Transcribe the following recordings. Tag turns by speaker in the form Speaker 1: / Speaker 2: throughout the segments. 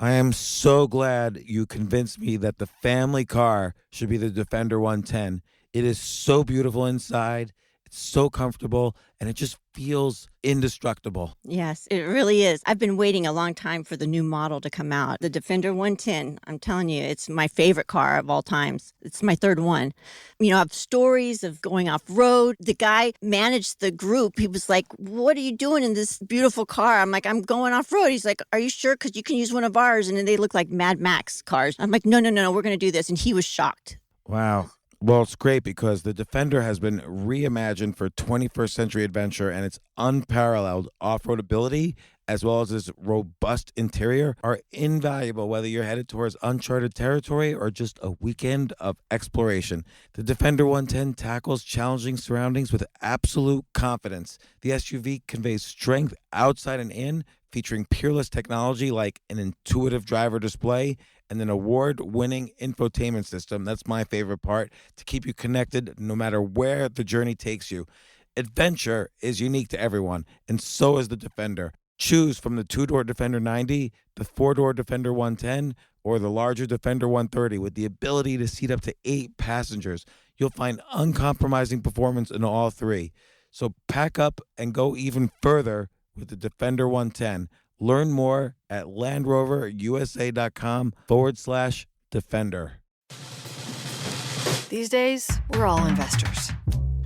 Speaker 1: I am so glad you convinced me that the family car should be the Defender 110. It is so beautiful inside, it's so comfortable, and it just feels indestructible.
Speaker 2: Yes, it really is. I've been waiting a long time for the new model to come out. The Defender 110, I'm telling you, it's my favorite car of all times. It's my third one. You know, I have stories of going off road. The guy managed the group. He was like, "What are you doing in this beautiful car?" I'm like, "I'm going off road." He's like, "Are you sure? Because you can use one of ours." And then they look like Mad Max cars. I'm like, "No, no, no, no, we're going to do this." And he was shocked.
Speaker 1: Wow. Well, it's great because the Defender has been reimagined for 21st century adventure, and its unparalleled off-road ability as well as its robust interior are invaluable whether you're headed towards uncharted territory or just a weekend of exploration. The Defender 110 tackles challenging surroundings with absolute confidence. The SUV conveys strength outside and in, featuring peerless technology like an intuitive driver display and an award-winning infotainment system. That's my favorite part, to keep you connected no matter where the journey takes you. Adventure is unique to everyone, and so is the Defender. Choose from the two-door Defender 90, the four-door Defender 110, or the larger Defender 130 with the ability to seat up to 8 passengers. You'll find uncompromising performance in all three. So pack up and go even further with the Defender 110. Learn more at LandRoverUSA.com/Defender.
Speaker 3: These days, we're all investors,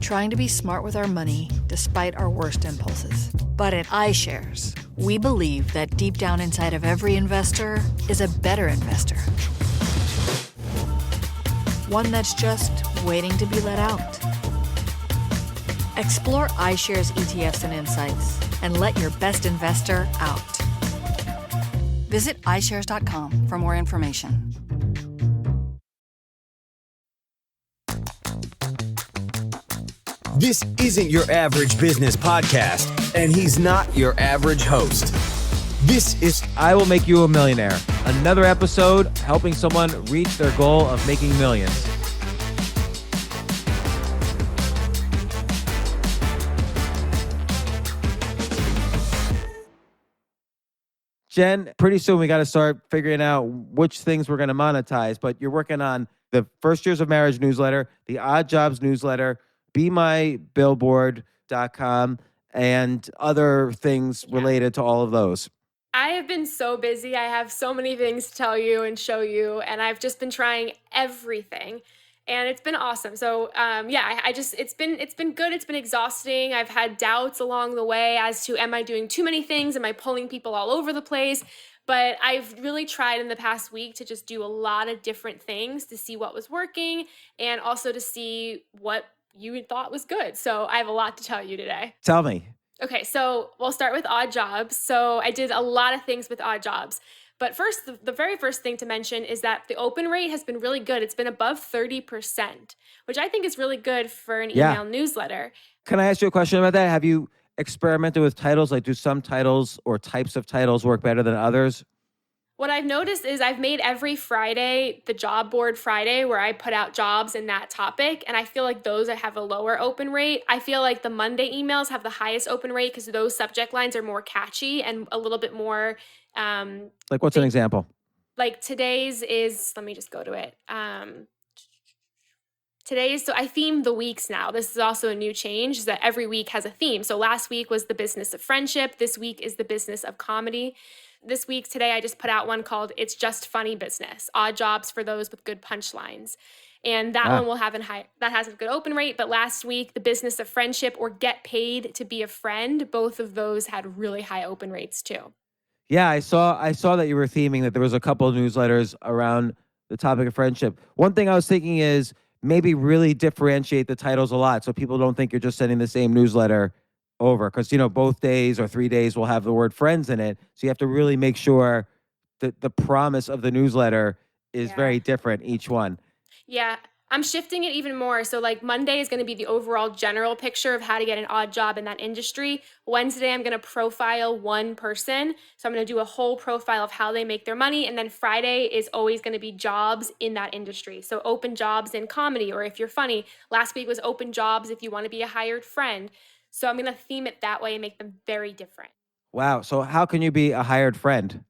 Speaker 3: trying to be smart with our money despite our worst impulses. But at iShares, we believe that deep down inside of every investor is a better investor. One that's just waiting to be let out. Explore iShares ETFs and insights and let your best investor out. Visit iShares.com for more information.
Speaker 4: This isn't your average business podcast, and he's not your average host. This is
Speaker 5: I Will Make You a Millionaire, another episode helping someone reach their goal of making millions. Jen, pretty soon we got to start figuring out which things we're going to monetize, but you're working on the First Years of Marriage newsletter, the Odd Jobs newsletter, BeMyBillboard.com, and other things related to all of those.
Speaker 6: I have been so busy. I have so many things to tell you and show you, and I've just been trying everything, and it's been awesome. So, it's been good. It's been exhausting. I've had doubts along the way as to, am I doing too many things? Am I pulling people all over the place? But I've really tried in the past week to just do a lot of different things to see what was working and also to see what you thought was good. So I have a lot to tell you today.
Speaker 5: Tell me.
Speaker 6: Okay, so we'll start with Odd Jobs. So I did a lot of things with Odd Jobs. But first, the very first thing to mention is that the open rate has been really good. It's been above 30%, which I think is really good for an email newsletter.
Speaker 5: Can I ask you a question about that? Have you experimented with titles? Like, do some titles or types of titles work better than others?
Speaker 6: What I've noticed is I've made every Friday the job board Friday where I put out jobs in that topic. And I feel like those have a lower open rate. I feel like the Monday emails have the highest open rate because those subject lines are more catchy and a little bit more.
Speaker 5: Like, what's an example?
Speaker 6: Like today's is, let me just go to it. So I themed the weeks now. This is also a new change, is that every week has a theme. So last week was the business of friendship. This week is the business of comedy. This week, today, I just put out one called It's Just Funny Business, Odd Jobs for those with good punchlines. And that one will have that has a good open rate. But last week, the business of friendship or get paid to be a friend, both of those had really high open rates too.
Speaker 5: Yeah, I saw that you were theming that there was a couple of newsletters around the topic of friendship. One thing I was thinking is maybe really differentiate the titles a lot so people don't think you're just sending the same newsletter over, because both days or 3 days will have the word friends in it, so you have to really make sure that the promise of the newsletter is very different each one.
Speaker 6: Yeah, I'm shifting it even more. So like Monday is going to be the overall general picture of how to get an odd job in that industry. Wednesday, I'm going to profile one person. So I'm going to do a whole profile of how they make their money. And then Friday is always going to be jobs in that industry. So open jobs in comedy, or if you're funny. Last week was open jobs if you want to be a hired friend. So I'm going to theme it that way and make them very different.
Speaker 5: Wow. So how can you be a hired friend?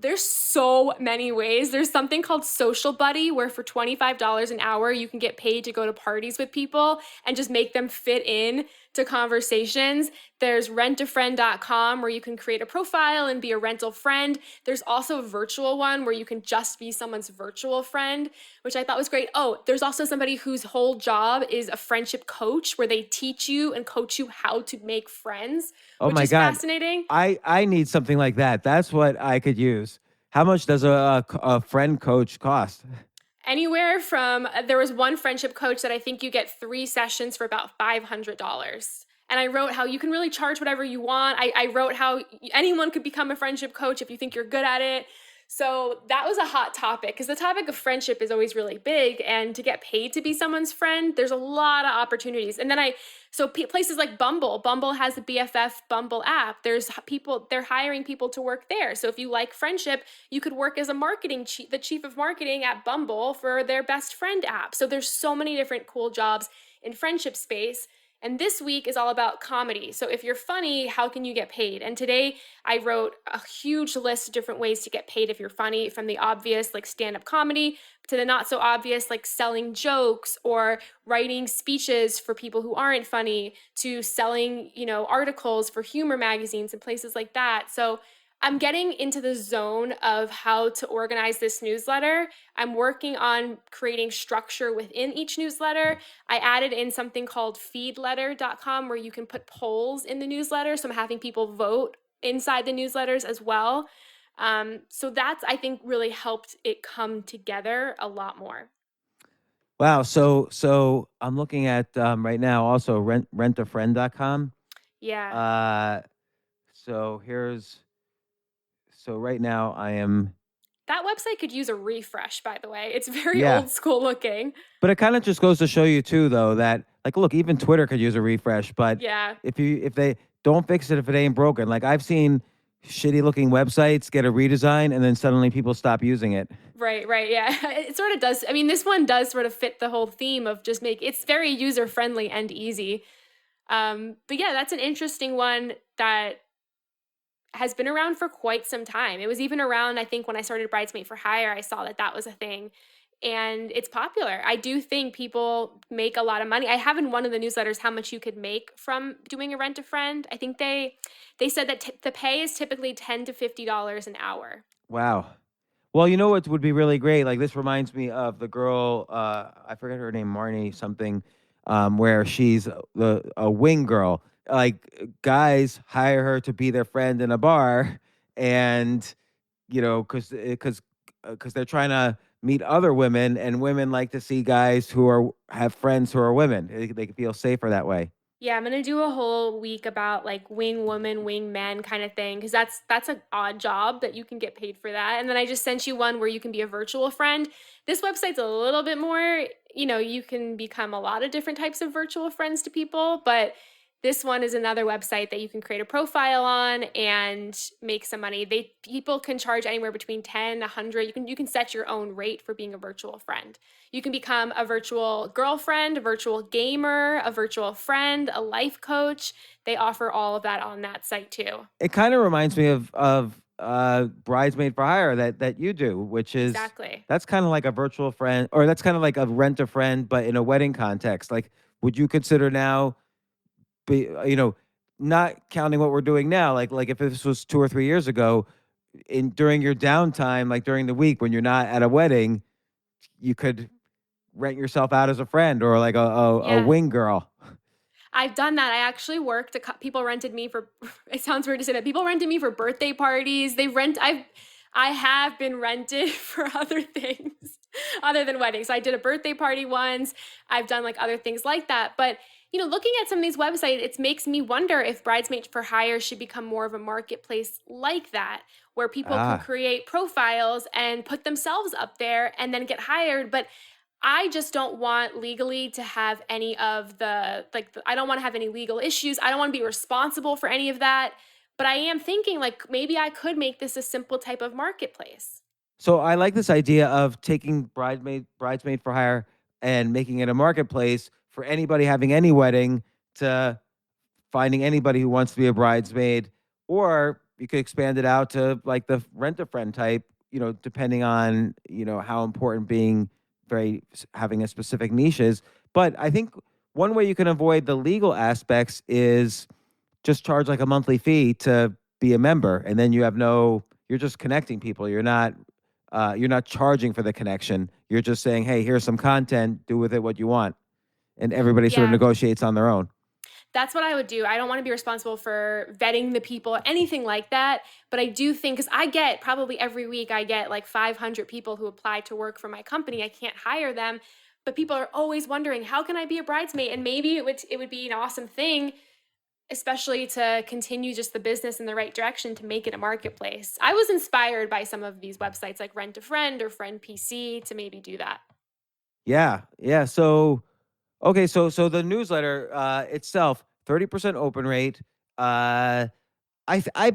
Speaker 6: There's so many ways. There's something called Social Buddy, where for $25 an hour, you can get paid to go to parties with people and just make them fit in to conversations. There's rentafriend.com, where you can create a profile and be a rental friend. There's also a virtual one where you can just be someone's virtual friend, which I thought was great. Oh, there's also somebody whose whole job is a friendship coach, where they teach you and coach you how to make friends,
Speaker 5: Oh
Speaker 6: which
Speaker 5: my
Speaker 6: is
Speaker 5: God.
Speaker 6: fascinating.
Speaker 5: I need something like that. That's what I could use. How much does a friend coach cost?
Speaker 6: Anywhere from, there was one friendship coach that I think you get 3 sessions for about $500. And I wrote how you can really charge whatever you want. I wrote how anyone could become a friendship coach if you think you're good at it. So that was a hot topic, because the topic of friendship is always really big, and to get paid to be someone's friend, there's a lot of opportunities. And then places like Bumble has the BFF Bumble app. There's people, they're hiring people to work there. So if you like friendship, you could work as the chief of marketing at Bumble for their best friend app. So there's so many different cool jobs in friendship space. And this week is all about comedy. So if you're funny, how can you get paid? And today I wrote a huge list of different ways to get paid if you're funny, from the obvious, like stand-up comedy, to the not so obvious, like selling jokes or writing speeches for people who aren't funny, to selling, articles for humor magazines and places like that. So I'm getting into the zone of how to organize this newsletter. I'm working on creating structure within each newsletter. I added in something called feedletter.com, where you can put polls in the newsletter. So I'm having people vote inside the newsletters as well. So that's, I think, really helped it come together a lot more.
Speaker 5: Wow. So I'm looking at right now also rentafriend.com.
Speaker 6: Yeah.
Speaker 5: So right now I am.
Speaker 6: That website could use a refresh, by the way. It's very
Speaker 5: Yeah.
Speaker 6: old school looking.
Speaker 5: But it kind of just goes to show you too, though, that like, look, even Twitter could use a refresh. But
Speaker 6: Yeah.
Speaker 5: if they don't fix it, if it ain't broken, like I've seen shitty looking websites get a redesign and then suddenly people stop using it.
Speaker 6: Right, yeah. It sort of does. I mean, this one does sort of fit the whole theme of just it's very user friendly and easy. But yeah, that's an interesting one that has been around for quite some time. It was even around, I think, when I started Bridesmaid for Hire, I saw that was a thing. And it's popular. I do think people make a lot of money. I have in one of the newsletters how much you could make from doing a rent-a-friend. I think they said that the pay is typically $10 to $50 an hour.
Speaker 5: Wow. Well, you know what would be really great? Like this reminds me of the girl, I forget her name, Marnie something, where she's a wing girl. Like guys hire her to be their friend in a bar, and because they're trying to meet other women, and women like to see guys who have friends who are women. They feel safer that way.
Speaker 6: Yeah, I'm gonna do a whole week about like wing woman, wing men kind of thing, because that's an odd job that you can get paid for that. And then I just sent you one where you can be a virtual friend. This website's a little bit more, you can become a lot of different types of virtual friends to people, but this one is another website that you can create a profile on and make some money. People can charge anywhere between 10, 100. You can set your own rate for being a virtual friend. You can become a virtual girlfriend, a virtual gamer, a virtual friend, a life coach. They offer all of that on that site too.
Speaker 5: It kind of reminds me of Bridesmaid for Hire that you do, which is
Speaker 6: Exactly.
Speaker 5: That's kind of like a virtual friend, or that's kind of like a rent-a-friend, but in a wedding context. Like, would you consider now, not counting what we're doing now, like if this was 2 or 3 years ago, during your downtime, like during the week when you're not at a wedding, you could rent yourself out as a friend or like a wing girl.
Speaker 6: I've done that. I actually worked. People rented me for. It sounds weird to say that. People rented me for birthday parties. I have been rented for other things other than weddings. I did a birthday party once. I've done like other things like that. But looking at some of these websites, it makes me wonder if Bridesmaid for Hire should become more of a marketplace like that, where people can create profiles and put themselves up there and then get hired. But I just don't want legally to have any of I don't want to have any legal issues. I don't want to be responsible for any of that. But I am thinking like maybe I could make this a simple type of marketplace.
Speaker 5: So I like this idea of taking Bridesmaid for Hire and making it a marketplace for anybody having any wedding, to finding anybody who wants to be a bridesmaid, or you could expand it out to like the rent-a-friend type, depending on, how important having a specific niche is. But I think one way you can avoid the legal aspects is just charge like a monthly fee to be a member. And then you're just connecting people. You're not charging for the connection. You're just saying, hey, here's some content, do with it what you want. And everybody sort of negotiates on their own.
Speaker 6: That's what I would do. I don't want to be responsible for vetting the people, anything like that. But I do think, because I get probably every week, I get like 500 people who apply to work for my company. I can't hire them, but people are always wondering, how can I be a bridesmaid? And maybe it would be an awesome thing, especially to continue just the business in the right direction, to make it a marketplace. I was inspired by some of these websites like Rent a Friend or Friend PC to maybe do that.
Speaker 5: Yeah. Yeah. So, okay. So the newsletter itself, 30% open rate. I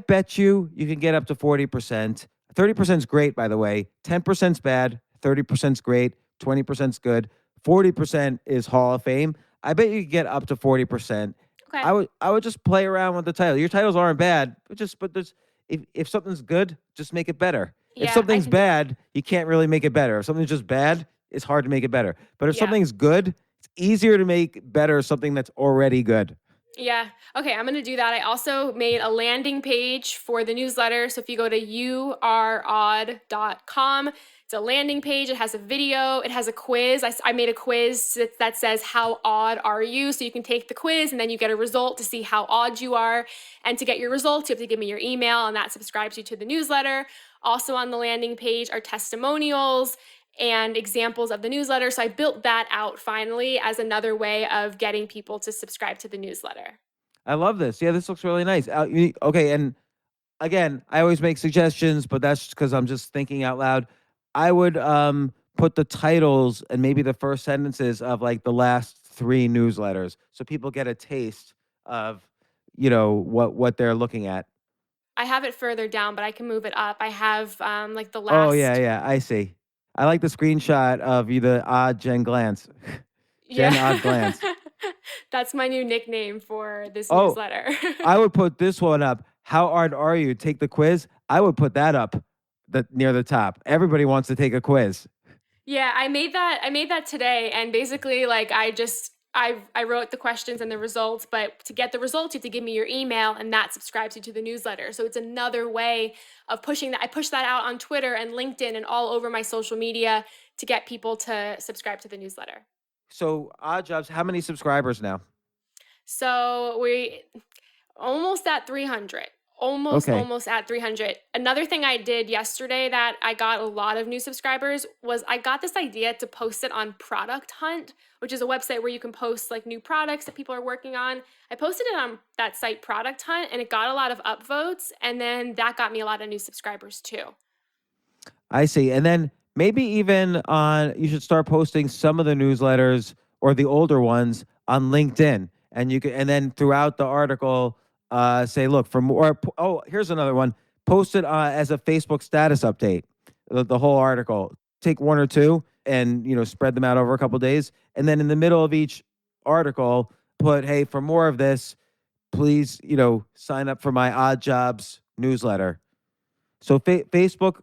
Speaker 5: bet you can get up to 40%. 30% is great, by the way. 10% is bad. 30% is great. 20% is good. 40% is Hall of Fame. I bet you could get up to 40%.
Speaker 6: Okay.
Speaker 5: I would just play around with the title. Your titles aren't bad, but there's if something's good, just make it better.
Speaker 6: Yeah,
Speaker 5: if something's bad, you can't really make it better. If something's just bad, it's hard to make it better. But if something's good, it's easier to make better something that's already good.
Speaker 6: Yeah. Okay, I'm going to do that. I also made a landing page for the newsletter. So if you go to youareodd.com, it's a landing page. It has a video. It has a quiz. I made a quiz that says, how odd are you? So you can take the quiz and then you get a result to see how odd you are. And to get your results, you have to give me your email, and that subscribes you to the newsletter. Also on the landing page are testimonials and examples of the newsletter. So I built that out finally as another way of getting people to subscribe to the newsletter.
Speaker 5: I love this. Yeah, this looks really nice. Okay, and again, I always make suggestions, but that's because I'm just thinking out loud. I would put the titles and maybe the first sentences of like the last 3 newsletters, so people get a taste of, what they're looking at.
Speaker 6: I have it further down, but I can move it up. I have like the last.
Speaker 5: Oh yeah, I see. I like the screenshot of you, the odd Jen Glantz. Jen Odd Glantz.
Speaker 6: That's my new nickname for this newsletter.
Speaker 5: I would put this one up. How odd are you? Take the quiz. I would put that up near the top. Everybody wants to take a quiz.
Speaker 6: Yeah, I made that today, and basically like I wrote the questions and the results, but to get the results, you have to give me your email, and that subscribes you to the newsletter. So it's another way of pushing that. I push that out on Twitter and LinkedIn and all over my social media to get people to subscribe to the newsletter.
Speaker 5: So Odd Jobs, how many subscribers now?
Speaker 6: So we almost at 300. Almost at 300. Another thing I did yesterday that I got a lot of new subscribers was I got this idea to post it on Product Hunt, which is a website where you can post like new products that people are working on. I posted it on that site, Product Hunt, and it got a lot of upvotes, and then that got me a lot of new subscribers too.
Speaker 5: I see. And then maybe even you should start posting some of the newsletters or the older ones on LinkedIn, and then throughout the article, say, look, for more. Oh, here's another one. Post it as a Facebook status update, the whole article. Take 1 or 2 and, spread them out over a couple of days. And then in the middle of each article, put, hey, for more of this, please, sign up for my Odd Jobs newsletter. So Facebook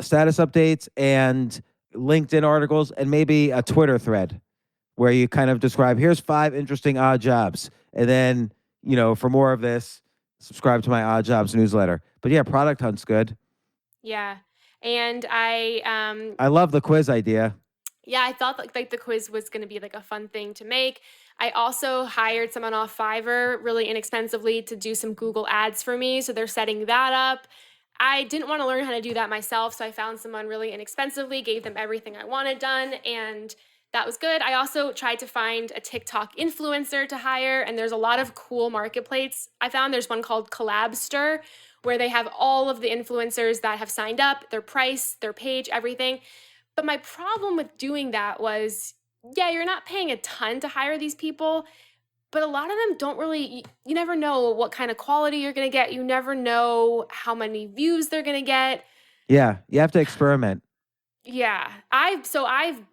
Speaker 5: status updates and LinkedIn articles, and maybe a Twitter thread where you kind of describe, here's 5 interesting odd jobs. And then, for more of this, subscribe to my Odd Jobs newsletter. But yeah, Product Hunt's good.
Speaker 6: Yeah. And I
Speaker 5: love the quiz idea.
Speaker 6: Yeah, I thought like the quiz was going to be like a fun thing to make. I also hired someone off Fiverr really inexpensively to do some Google ads for me. So they're setting that up. I didn't want to learn how to do that myself. So I found someone really inexpensively, gave them everything I wanted done, and that was good. I also tried to find a TikTok influencer to hire, and there's a lot of cool marketplaces. I found there's one called Collabster, where they have all of the influencers that have signed up, their price, their page, everything. But my problem with doing that was, yeah, you're not paying a ton to hire these people, but a lot of them don't really, you never know what kind of quality you're going to get. You never know how many views they're going to get.
Speaker 5: Yeah, you have to experiment.
Speaker 6: Yeah. I've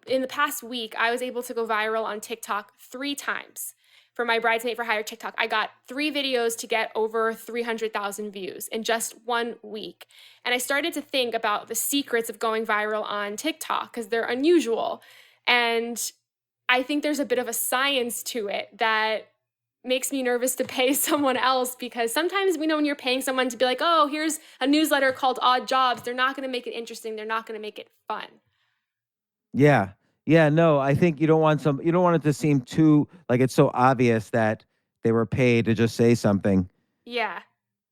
Speaker 6: in the past week, I was able to go viral on TikTok 3 times for my Bridesmaid for Hire TikTok, I got 3 videos to get over 300,000 views in just 1 week. And I started to think about the secrets of going viral on TikTok because they're unusual. And I think there's a bit of a science to it that makes me nervous to pay someone else, because sometimes we know when you're paying someone to be like, oh, here's a newsletter called Odd Jobs, they're not going to make it interesting. They're not going to make it fun.
Speaker 5: Yeah. Yeah, no, I think you don't want it to seem too like it's so obvious that they were paid to just say something.
Speaker 6: Yeah.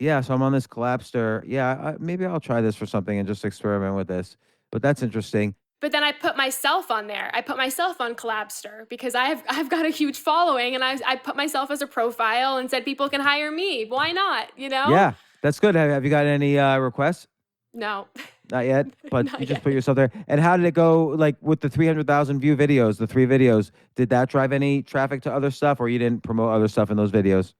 Speaker 5: Yeah, so I'm on this Collapster. Yeah, maybe I'll try this for something and just experiment with this. But that's interesting.
Speaker 6: But then I put myself on there. I put myself on Collabster because I've got a huge following, and I put myself as a profile and said people can hire me. Why not?
Speaker 5: Yeah, that's good. Have you got any requests?
Speaker 6: No.
Speaker 5: Not yet, but
Speaker 6: Not
Speaker 5: you just
Speaker 6: yet.
Speaker 5: put yourself there. And how did it go, like, with the 300,000 view videos, the 3 videos? Did that drive any traffic to other stuff, or you didn't promote other stuff in those videos?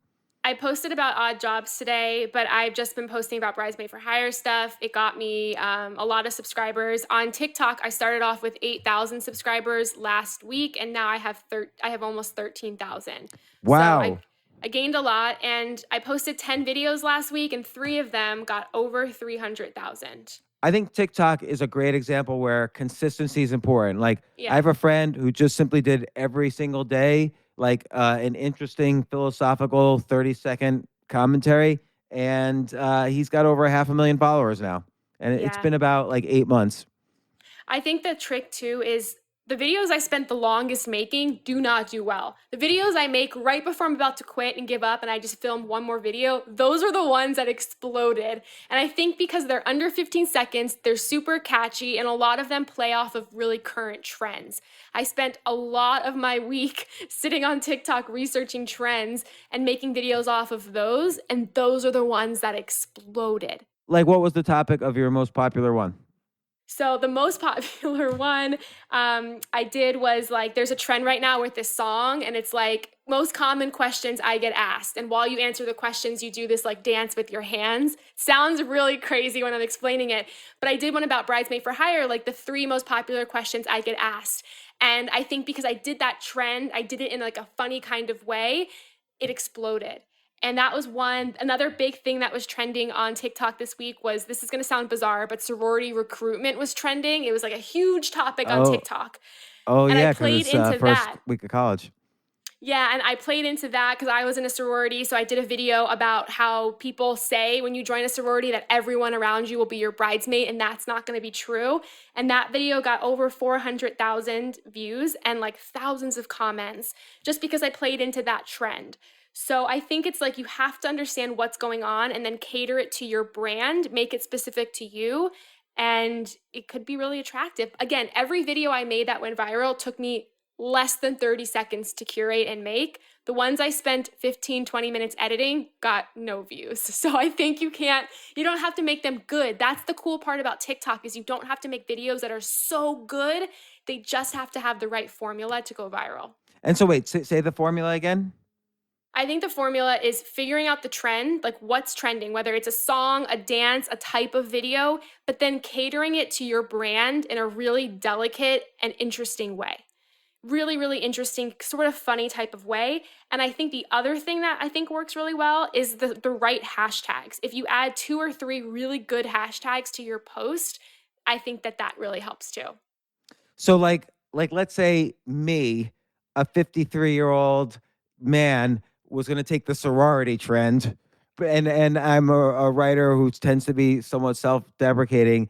Speaker 6: I posted about Odd Jobs today, but I've just been posting about Bridesmaid for Hire stuff. It got me a lot of subscribers. On TikTok, I started off with 8,000 subscribers last week, and now I have almost 13,000.
Speaker 5: Wow.
Speaker 6: So I gained a lot, and I posted 10 videos last week, and 3 of them got over 300,000.
Speaker 5: I think TikTok is a great example where consistency is important. Like,
Speaker 6: Yeah.
Speaker 5: I have a friend who just simply did every single day, like an interesting philosophical 30-second commentary, and he's got over 500,000 followers now. And it's
Speaker 6: Yeah.
Speaker 5: been about like 8 months.
Speaker 6: I think the trick too is the videos I spent the longest making do not do well. The videos I make right before I'm about to quit and give up and I just film one more video, those are the ones that exploded. And I think because they're under 15 seconds, they're super catchy, and a lot of them play off of really current trends. I spent a lot of my week sitting on TikTok researching trends and making videos off of those, and those are the ones that exploded.
Speaker 5: Like, what was the topic of your most popular one?
Speaker 6: So the most popular one I did was like, there's a trend right now with this song, and it's like most common questions I get asked. And while you answer the questions, you do this like dance with your hands. Sounds really crazy when I'm explaining it, but I did one about Bridesmaid for Hire, like the 3 most popular questions I get asked. And I think because I did that trend, I did it in like a funny kind of way, it exploded. And that was another big thing that was trending on TikTok this week was, this is going to sound bizarre, but sorority recruitment was trending. It was like a huge topic on TikTok.
Speaker 5: Oh,
Speaker 6: And I
Speaker 5: yeah, because
Speaker 6: played
Speaker 5: it's
Speaker 6: into
Speaker 5: first
Speaker 6: that.
Speaker 5: week of college.
Speaker 6: Yeah, and I played into that because I was in a sorority. So I did a video about how people say when you join a sorority that everyone around you will be your bridesmaid, and that's not going to be true. And that video got over 400,000 views and like thousands of comments just because I played into that trend. So I think it's like you have to understand what's going on and then cater it to your brand, make it specific to you, and it could be really attractive. Again, every video I made that went viral took me less than 30 seconds to curate and make. The ones I spent 15, 20 minutes editing got no views. So I think you don't have to make them good. That's the cool part about TikTok is you don't have to make videos that are so good. They just have to have the right formula to go viral.
Speaker 5: And so wait, say the formula again.
Speaker 6: I think the formula is figuring out the trend, like what's trending, whether it's a song, a dance, a type of video, but then catering it to your brand in a really delicate and interesting way. Really, really interesting, sort of funny type of way. And I think the other thing that I think works really well is the right hashtags. If you add 2 or 3 really good hashtags to your post, I think that really helps too.
Speaker 5: So like let's say me, a 53-year-old man, was going to take the sorority trend, and I'm a writer who tends to be somewhat self-deprecating.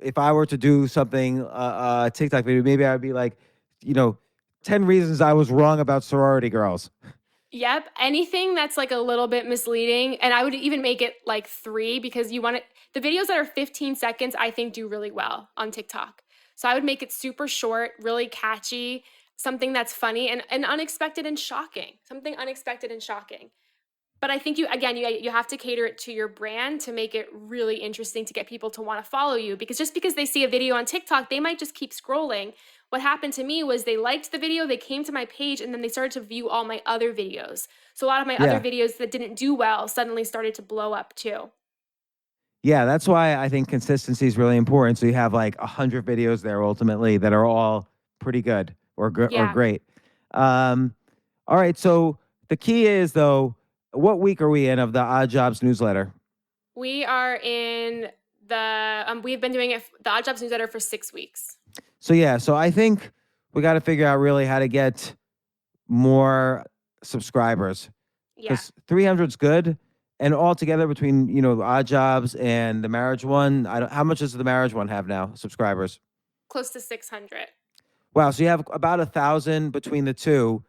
Speaker 5: If I were to do something, a TikTok video, maybe I'd be like, 10 reasons I was wrong about sorority girls.
Speaker 6: Yep. Anything that's like a little bit misleading. And I would even make it like 3 because you want it. The videos that are 15 seconds, I think do really well on TikTok. So I would make it super short, really catchy, something that's funny and unexpected and shocking, something unexpected and shocking. But I think you have to cater it to your brand to make it really interesting to get people to want to follow you, because just because they see a video on TikTok, they might just keep scrolling. What happened to me was they liked the video, they came to my page, and then they started to view all my other videos. So a lot of my other videos that didn't do well suddenly started to blow up too.
Speaker 5: Yeah, that's why I think consistency is really important. So you have like 100 videos there ultimately that are all pretty good or great. All right, so The key is, though, what week are we in of the Odd Jobs newsletter?
Speaker 6: We are in we've been doing the Odd Jobs newsletter for 6 weeks.
Speaker 5: So I think we got to figure out really how to get more subscribers.
Speaker 6: Yeah.
Speaker 5: Because 300 is good. And altogether between, Odd Jobs and the marriage one, how much does the marriage one have now, subscribers?
Speaker 6: Close to 600.
Speaker 5: Wow. So you have about 1,000 between the two.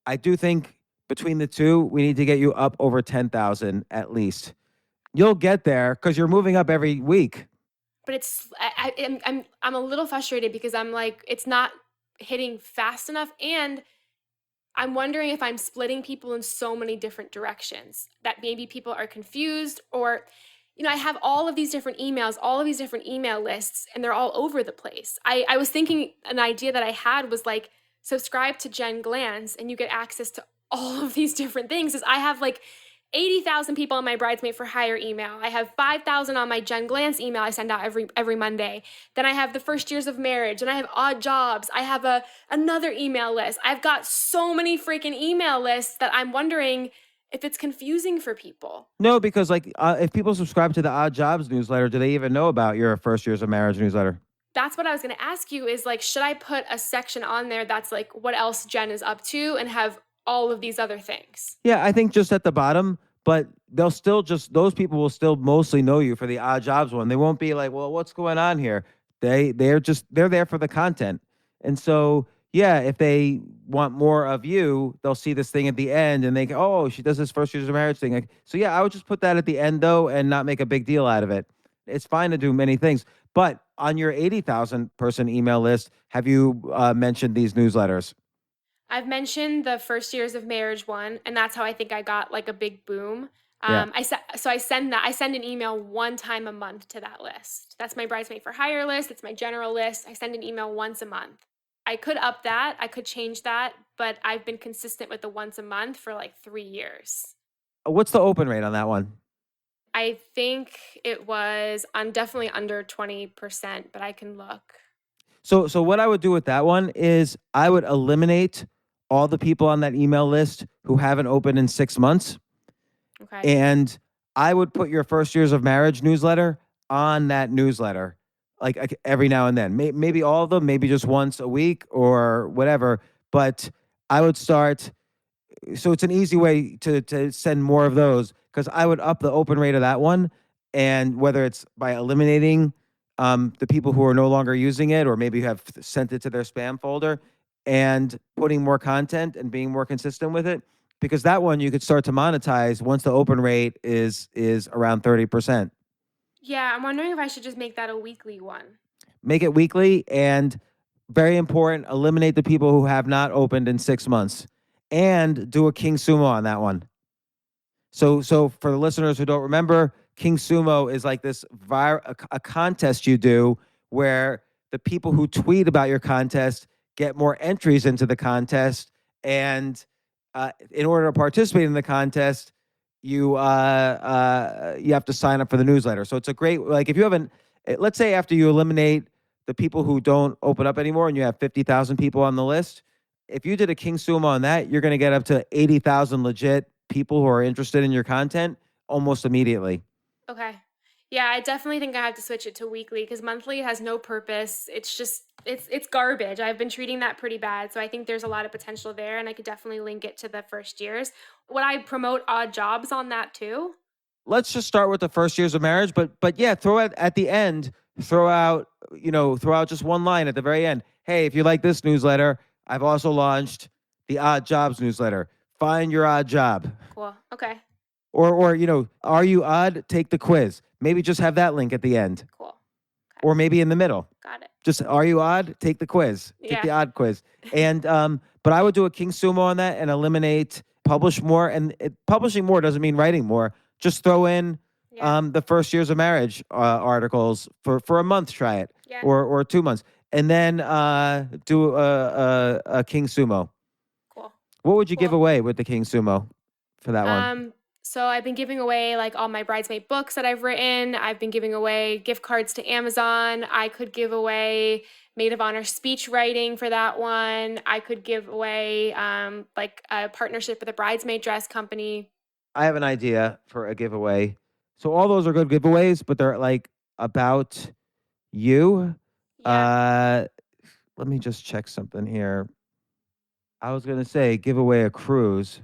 Speaker 5: I do think between the two, we need to get you up over 10,000 at least. You'll get there because you're moving up every week.
Speaker 6: But I'm a little frustrated because I'm like, it's not hitting fast enough, and I'm wondering if I'm splitting people in so many different directions that maybe people are confused, or I have all of these different emails, all of these different email lists, and they're all over the place. I was thinking an idea that I had was like, subscribe to Jen Glantz and you get access to all of these different things. Is I have like 80,000 people on my bridesmaid for hire email. I have 5,000 on my Jen Glantz email I send out every Monday. Then I have the first years of marriage, and I have Odd Jobs. I have another email list. I've got so many freaking email lists that I'm wondering if it's confusing for people.
Speaker 5: No, because if people subscribe to the Odd Jobs newsletter, do they even know about your first years of marriage newsletter?
Speaker 6: That's what I was going to ask you is like, should I put a section on there that's like what else Jen is up to and have all of these other things?
Speaker 5: Yeah, I think just at the bottom, but they'll still those people will still mostly know you for the Odd Jobs one. They won't be like, well, what's going on here? They're there for the content. And so, yeah, if they want more of you, they'll see this thing at the end and they go, oh, she does this first years of marriage thing. So yeah, I would just put that at the end though and not make a big deal out of it. It's fine to do many things. But on your 80,000 person email list, have you mentioned these newsletters?
Speaker 6: I've mentioned the first years of marriage one, and that's how I think I got like a big boom.
Speaker 5: Yeah.
Speaker 6: I send an email one time a month to that list. That's my bridesmaid for hire list. It's my general list. I send an email once a month. I could up that. I could change that, but I've been consistent with the once a month for like 3 years.
Speaker 5: What's the open rate on that one?
Speaker 6: I think it was definitely under 20%, but I can look.
Speaker 5: So what I would do with that one is I would eliminate all the people on that email list who haven't opened in 6 months.
Speaker 6: Okay.
Speaker 5: And I would put your first years of marriage newsletter on that newsletter, like every now and then. Maybe all of them, maybe just once a week or whatever. But I would start. So it's an easy way to send more of those, because I would up the open rate of that one. And whether it's by eliminating the people who are no longer using it, or maybe have sent it to their spam folder, and putting more content and being more consistent with it, because that one you could start to monetize once the open rate is around 30%.
Speaker 6: Yeah, I'm wondering if I should just make that a weekly one.
Speaker 5: Make it weekly, and very important, eliminate the people who have not opened in 6 months, and do a King Sumo on that one. So for the listeners who don't remember, King Sumo is like this a contest you do where the people who tweet about your contest get more entries into the contest, and in order to participate in the contest, you have to sign up for the newsletter. So it's a great, like, if you haven't, let's say after you eliminate the people who don't open up anymore and you have 50,000 people on the list, if you did a King Sumo on that, you're going to get up to 80,000 legit people who are interested in your content almost immediately.
Speaker 6: Okay. Yeah, I definitely think I have to switch it to weekly, because monthly has no purpose. It's just, it's garbage. I've been treating that pretty bad. So I think there's a lot of potential there, and I could definitely link it to the first years. Would I promote Odd Jobs on that too?
Speaker 5: Let's just start with the first years of marriage, but yeah, throw it at the end, throw out just one line at the very end. Hey, if you like this newsletter, I've also launched the Odd Jobs newsletter. Find your odd job.
Speaker 6: Cool. Okay.
Speaker 5: Or are you odd? Take the quiz. Maybe just have that link at the end.
Speaker 6: Cool. Okay.
Speaker 5: Or maybe in the middle.
Speaker 6: Got it.
Speaker 5: Just, are you odd? Take the quiz. Take the odd quiz. And but I would do a King Sumo on that and eliminate publish more. And publishing more doesn't mean writing more. Just throw in the first years of marriage articles for a month. Try it.
Speaker 6: Yeah.
Speaker 5: Or 2 months, and then do a King Sumo.
Speaker 6: Cool.
Speaker 5: What would you give away with the King Sumo for that one?
Speaker 6: So I've been giving away like all my bridesmaid books that I've written. I've been giving away gift cards to Amazon. I could give away maid of honor speech writing for that one. I could give away like a partnership with a bridesmaid dress company.
Speaker 5: I have an idea for a giveaway. So all those are good giveaways, but they're like about you.
Speaker 6: Yeah.
Speaker 5: Let me just check something here. I was gonna say give away a cruise,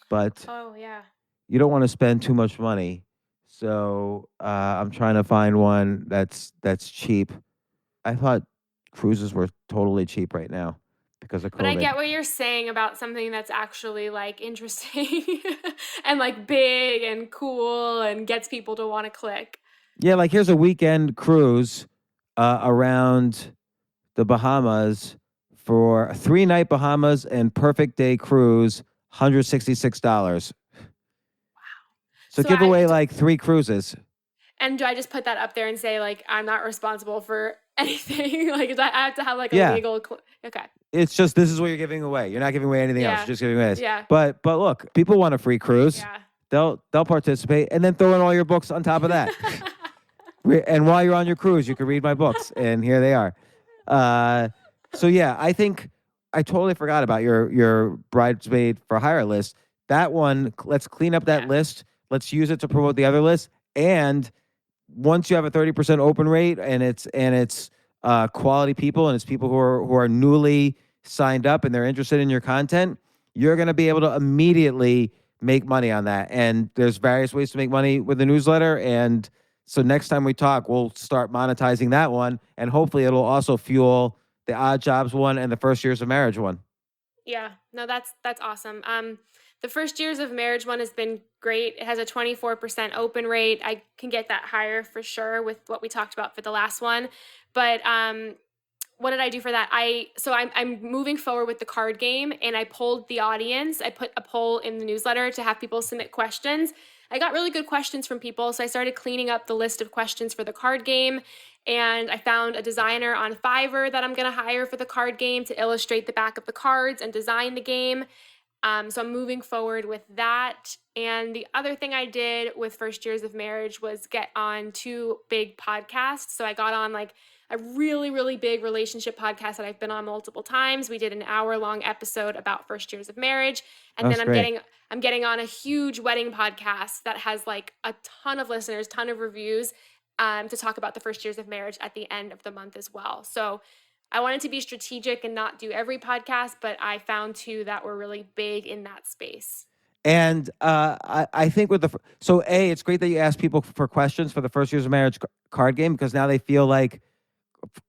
Speaker 5: but
Speaker 6: Oh, yeah.
Speaker 5: you don't want to spend too much money. So I'm trying to find one that's cheap. I thought cruises were totally cheap right now because of
Speaker 6: But I
Speaker 5: COVID.
Speaker 6: get what you're saying about something that's actually like interesting and like big and cool and gets people to want to click.
Speaker 5: Yeah, like here's a weekend cruise around the Bahamas for a 3-night Bahamas and perfect day cruise, $166. So
Speaker 6: So
Speaker 5: give away like 3 cruises.
Speaker 6: and do I just put that up there and say like I'm not responsible for anything? Like I have to have like a
Speaker 5: Yeah.
Speaker 6: legal okay.
Speaker 5: It's just this is what you're giving away. You're not giving away anything else.
Speaker 6: Yeah.
Speaker 5: You're just giving away this.
Speaker 6: Yeah.
Speaker 5: But look, people want a free cruise.
Speaker 6: Yeah.
Speaker 5: They'll participate and then throw in all your books on top of that. And while you're on your cruise, you can read my books, and here they are. So yeah, I think I totally forgot about your bridesmaid for hire list. That one, let's clean up that list. Let's use it to promote the other list. And once you have a 30% open rate, and it's quality people, and it's people who are newly signed up and they're interested in your content, you're going to be able to immediately make money on that. And there's various ways to make money with the newsletter. And so next time we talk, we'll start monetizing that one, and hopefully it'll also fuel the Odd Jobs one and the First Years of Marriage one.
Speaker 6: Yeah. No, that's awesome. The First Years of Marriage one has been great. It has a 24% open rate. I can get that higher for sure with what we talked about for the last one. But what did I do for that? I'm moving forward with the card game, and I polled the audience. I put a poll in the newsletter to have people submit questions. I got really good questions from people, so I started cleaning up the list of questions for the card game, and I found a designer on Fiverr that I'm going to hire for the card game to illustrate the back of the cards and design the game. So I'm moving forward with that. And the other thing I did with First Years of Marriage was get on 2 big podcasts. So I got on like a really, really big relationship podcast that I've been on multiple times. We did an hour-long episode about First Years of Marriage. And
Speaker 5: That's
Speaker 6: then
Speaker 5: great.
Speaker 6: I'm getting on a huge wedding podcast that has like a ton of listeners, ton of reviews, to talk about the First Years of Marriage at the end of the month as well. So I wanted to be strategic and not do every podcast, but I found 2 that were really big in that space.
Speaker 5: And I think with it's great that you ask people for questions for the First Years of Marriage card game, because now they feel like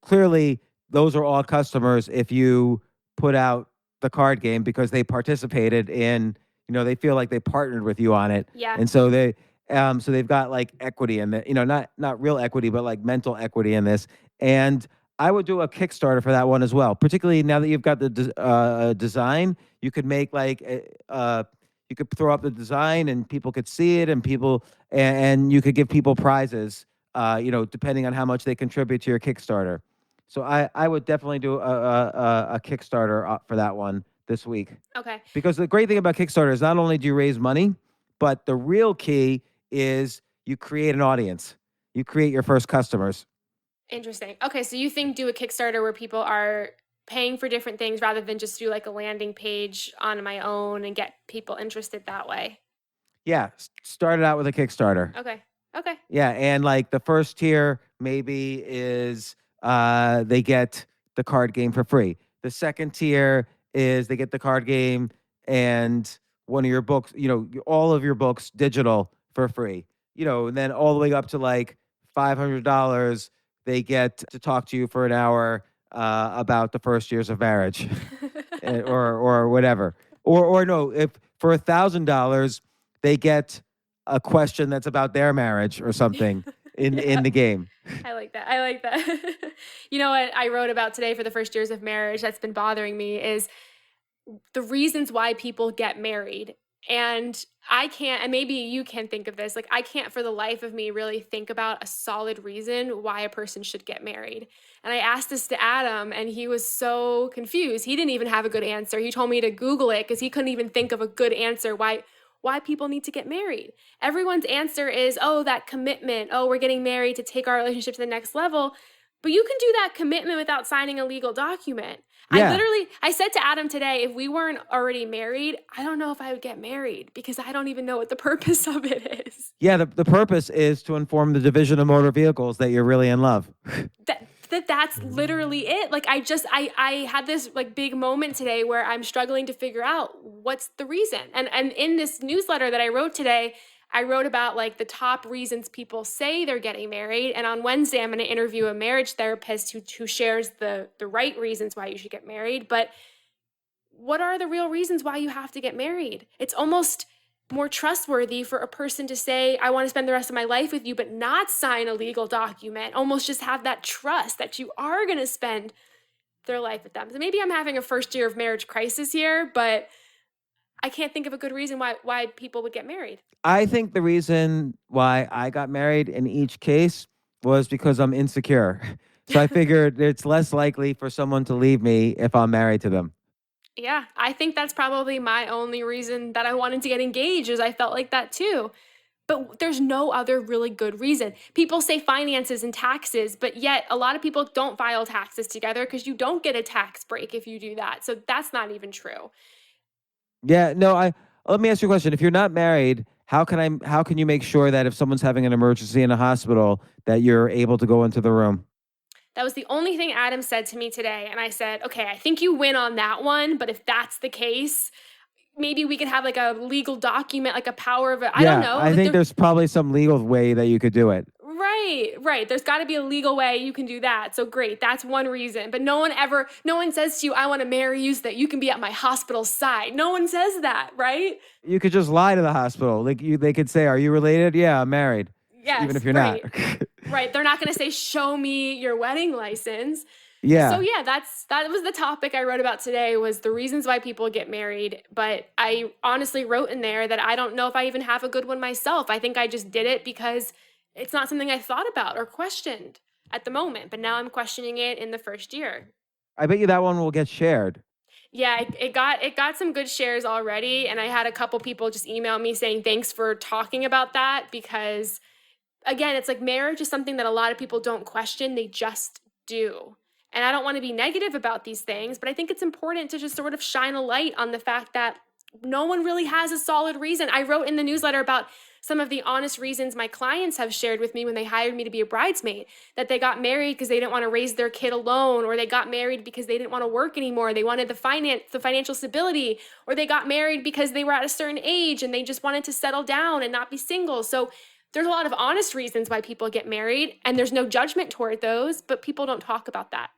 Speaker 5: clearly those are all customers if you put out the card game because they participated in, they feel like they partnered with you on it.
Speaker 6: Yeah.
Speaker 5: And so they've got like equity in the, not real equity, but like mental equity in this. And I would do a Kickstarter for that one as well. Particularly now that you've got the design, you could make like you could throw up the design and people could see it, and and you could give people prizes, depending on how much they contribute to your Kickstarter. So I would definitely do a Kickstarter for that one this week.
Speaker 6: Okay.
Speaker 5: Because the great thing about Kickstarter is not only do you raise money, but the real key is you create an audience. You create your first customers.
Speaker 6: Interesting. Okay, so you think do a Kickstarter where people are paying for different things rather than just do like a landing page on my own and get people interested that way?
Speaker 5: Yeah, start it out with a Kickstarter.
Speaker 6: Okay.
Speaker 5: Yeah, and like the first tier maybe is they get the card game for free. The second tier is they get the card game and one of your books, all of your books digital for free. And then all the way up to like $500, they get to talk to you for an hour about the First Years of Marriage, or whatever. Or no, if for $1,000 they get a question that's about their marriage or something in the game.
Speaker 6: I like that. You know what I wrote about today for the First Years of Marriage that's been bothering me is the reasons why people get married. And I can't, and maybe you can think of this, like I can't for the life of me really think about a solid reason why a person should get married. And I asked this to Adam and he was so confused. He didn't even have a good answer. He told me to Google it because he couldn't even think of a good answer why why people need to get married. Everyone's answer is, oh, that commitment. Oh, we're getting married to take our relationship to the next level. But you can do that commitment without signing a legal document.
Speaker 5: Yeah.
Speaker 6: I said to Adam today, if we weren't already married, I don't know if I would get married because I don't even know what the purpose of it is.
Speaker 5: Yeah, the purpose is to inform the division of motor vehicles that you're really in love.
Speaker 6: That's literally it. Like I had this like big moment today where I'm struggling to figure out what's the reason. And in this newsletter that I wrote today, I wrote about like the top reasons people say they're getting married. And on Wednesday, I'm going to interview a marriage therapist who shares the right reasons why you should get married. But what are the real reasons why you have to get married? It's almost more trustworthy for a person to say, I want to spend the rest of my life with you, but not sign a legal document, almost just have that trust that you are going to spend their life with them. So maybe I'm having a first year of marriage crisis here, but I can't think of a good reason why people would get married.
Speaker 5: I think the reason why I got married in each case was because I'm insecure. So I figured it's less likely for someone to leave me if I'm married to them.
Speaker 6: Yeah, I think that's probably my only reason that I wanted to get engaged, is I felt like that too. But there's no other really good reason. People say finances and taxes, but yet a lot of people don't file taxes together because you don't get a tax break if you do that. So that's not even true.
Speaker 5: Yeah, no, let me ask you a question. If you're not married, how can you make sure that if someone's having an emergency in a hospital that you're able to go into the room?
Speaker 6: That was the only thing Adam said to me today. And I said, okay, I think you win on that one. But if that's the case, maybe we could have like a legal document, like a power of it. I don't know.
Speaker 5: I think there's probably some legal way that you could do it.
Speaker 6: Right. There's got to be a legal way you can do that. So great. That's one reason. But no one says to you, I want to marry you so that you can be at my hospital side. No one says that, right?
Speaker 5: You could just lie to the hospital. They could say, are you related? Yeah, I'm married.
Speaker 6: Yes,
Speaker 5: even if you're
Speaker 6: right.
Speaker 5: not.
Speaker 6: Right. They're not going to say, show me your wedding license.
Speaker 5: Yeah.
Speaker 6: So yeah, that was the topic I wrote about today, was the reasons why people get married. But I honestly wrote in there that I don't know if I even have a good one myself. I think I just did it because it's not something I thought about or questioned at the moment. But now I'm questioning it in the first year.
Speaker 5: I bet you that one will get shared.
Speaker 6: Yeah, it got some good shares already. And I had a couple people just email me saying, thanks for talking about that, because again, it's like marriage is something that a lot of people don't question. They just do. And I don't want to be negative about these things, but I think it's important to just sort of shine a light on the fact that no one really has a solid reason. I wrote in the newsletter about some of the honest reasons my clients have shared with me when they hired me to be a bridesmaid, that they got married because they didn't want to raise their kid alone, or they got married because they didn't want to work anymore. They wanted the financial stability, or they got married because they were at a certain age and they just wanted to settle down and not be single. So there's a lot of honest reasons why people get married, and there's no judgment toward those, but people don't talk about that.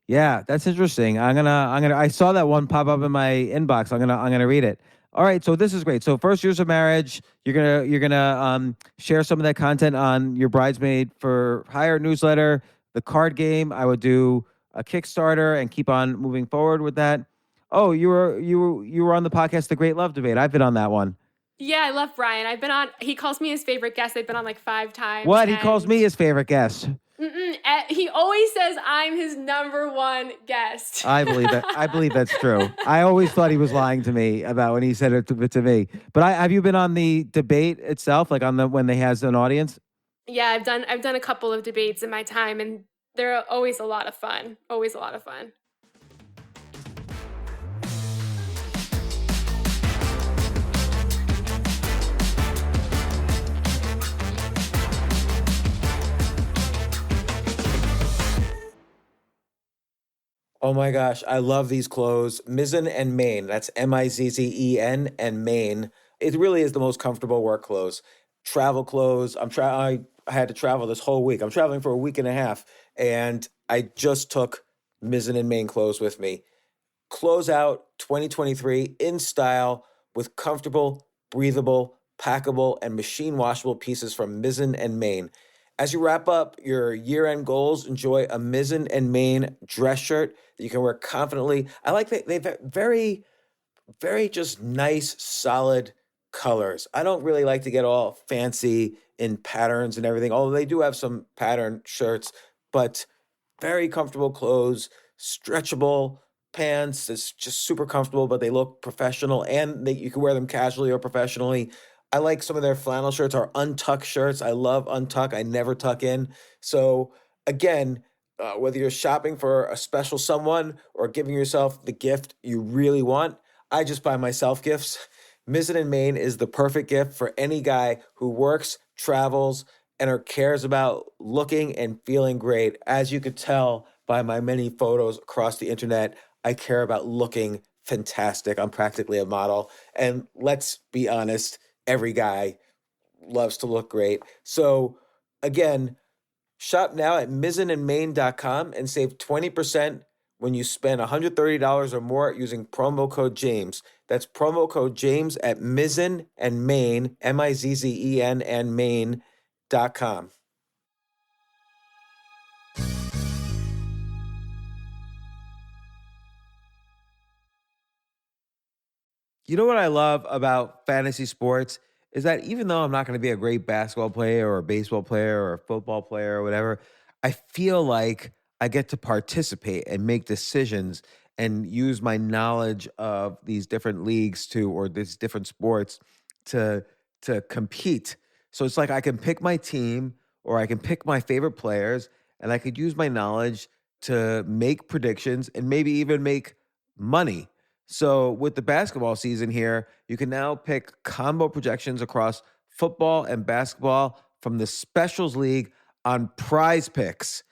Speaker 5: Yeah, that's interesting. I saw that one pop up in my inbox. I'm gonna read it. All right, so this is great. So first years of marriage, you're gonna share some of that content on your Bridesmaid for Hire newsletter, the card game. I would do a Kickstarter and keep on moving forward with that. Oh, you were on the podcast, The Great Love Debate. I've been on that one.
Speaker 6: Yeah, I love Brian. He calls me his favorite guest. I've been on like 5 times.
Speaker 5: What? He calls me his favorite guest.
Speaker 6: He always says I'm his number one guest.
Speaker 5: I believe that. I believe that's true. I always thought he was lying to me about when he said it to me. But have you been on the debate itself, like on when they has an audience?
Speaker 6: Yeah, I've done a couple of debates in my time, and they're always a lot of fun. Always a lot of fun.
Speaker 1: Oh my gosh, I love these clothes. Mizzen and Main. That's Mizzen and Main. It really is the most comfortable work clothes. Travel clothes. I had to travel this whole week. I'm traveling for a week and a half, and I just took Mizzen and Main clothes with me. Close out 2023 in style with comfortable, breathable, packable, and machine washable pieces from Mizzen and Main. As you wrap up your year-end goals, enjoy a Mizzen and Main dress shirt that you can wear confidently. I like that they've very, very just nice, solid colors. I don't really like to get all fancy in patterns and everything, although they do have some pattern shirts, but very comfortable clothes, stretchable, pants. It's just super comfortable, but they look professional, and you can wear them casually or professionally. I like some of their flannel shirts or untuck shirts. I love untuck. I never tuck in. So again, whether you're shopping for a special someone or giving yourself the gift you really want, I just buy myself gifts. Mizzen and Main is the perfect gift for any guy who works, travels, and or cares about looking and feeling great. As you could tell by my many photos across the internet, I care about looking fantastic. I'm practically a model. And let's be honest, every guy loves to look great. So again, shop now at mizzenandmain.com and save 20% when you spend $130 or more using promo code James. That's promo code James at Mizzen and Main, Mizzen and Main.com.
Speaker 5: You know what I love about fantasy sports is that even though I'm not going to be a great basketball player or a baseball player or a football player or whatever, I feel like I get to participate and make decisions and use my knowledge of these different leagues or these different sports to compete. So it's like I can pick my team or I can pick my favorite players and I could use my knowledge to make predictions and maybe even make money. So with the basketball season here, you can now pick combo projections across football and basketball from the Specials League on Prize Picks.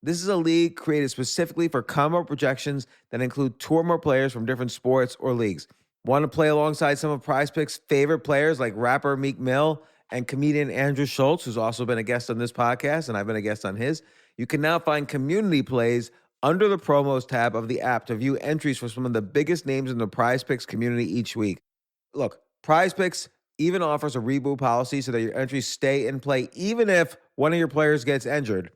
Speaker 5: This is a league created specifically for combo projections that include two or more players from different sports or leagues. Want to play alongside some of Prize Picks' favorite players like rapper Meek Mill and comedian Andrew Schultz, who's also been a guest on this podcast, and I've been a guest on his? You can now find community plays under the promos tab of the app to view entries for some of the biggest names in the Prize Picks community each week. Look, Prize Picks even offers a reboot policy so that your entries stay in play even if one of your players gets injured.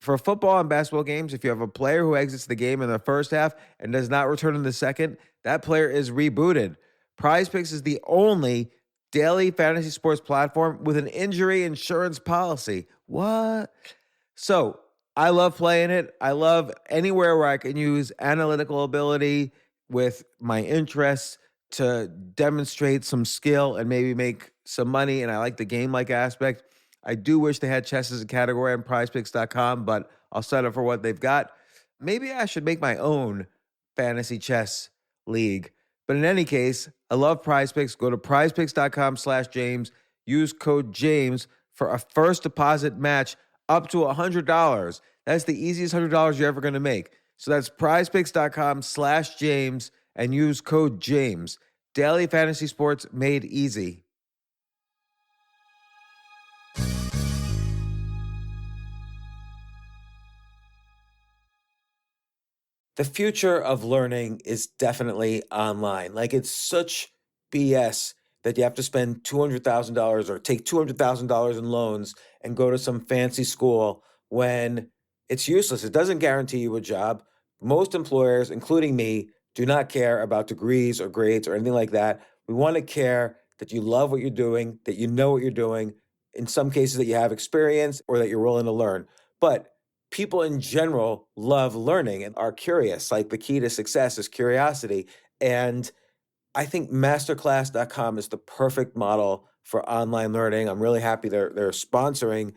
Speaker 5: For football and basketball games, if you have a player who exits the game in the first half and does not return in the second, that player is rebooted. Prize Picks is the only daily fantasy sports platform with an injury insurance policy. What? So I love playing it. I love anywhere where I can use analytical ability with my interests to demonstrate some skill and maybe make some money. And I like the game-like aspect. I do wish they had chess as a category on prizepicks.com, but I'll settle for what they've got. Maybe I should make my own fantasy chess league. But in any case, I love Prize Picks. Go to prizepicks.com/James. Use code James for a first deposit match up to $100. That's the easiest $100 you're ever going to make. So that's prizepicks.com/James and use code James. Daily fantasy sports made easy.
Speaker 1: The future of learning is definitely online. Like, it's such BS that you have to spend $200,000 or take $200,000 in loans and go to some fancy school when it's useless. It doesn't guarantee you a job. Most employers, including me, do not care about degrees or grades or anything like that. We want to care that you love what you're doing, that you know what you're doing, in some cases that you have experience or that you're willing to learn. But people in general love learning and are curious. Like, the key to success is curiosity. And I think masterclass.com is the perfect model for online learning. I'm really happy they're sponsoring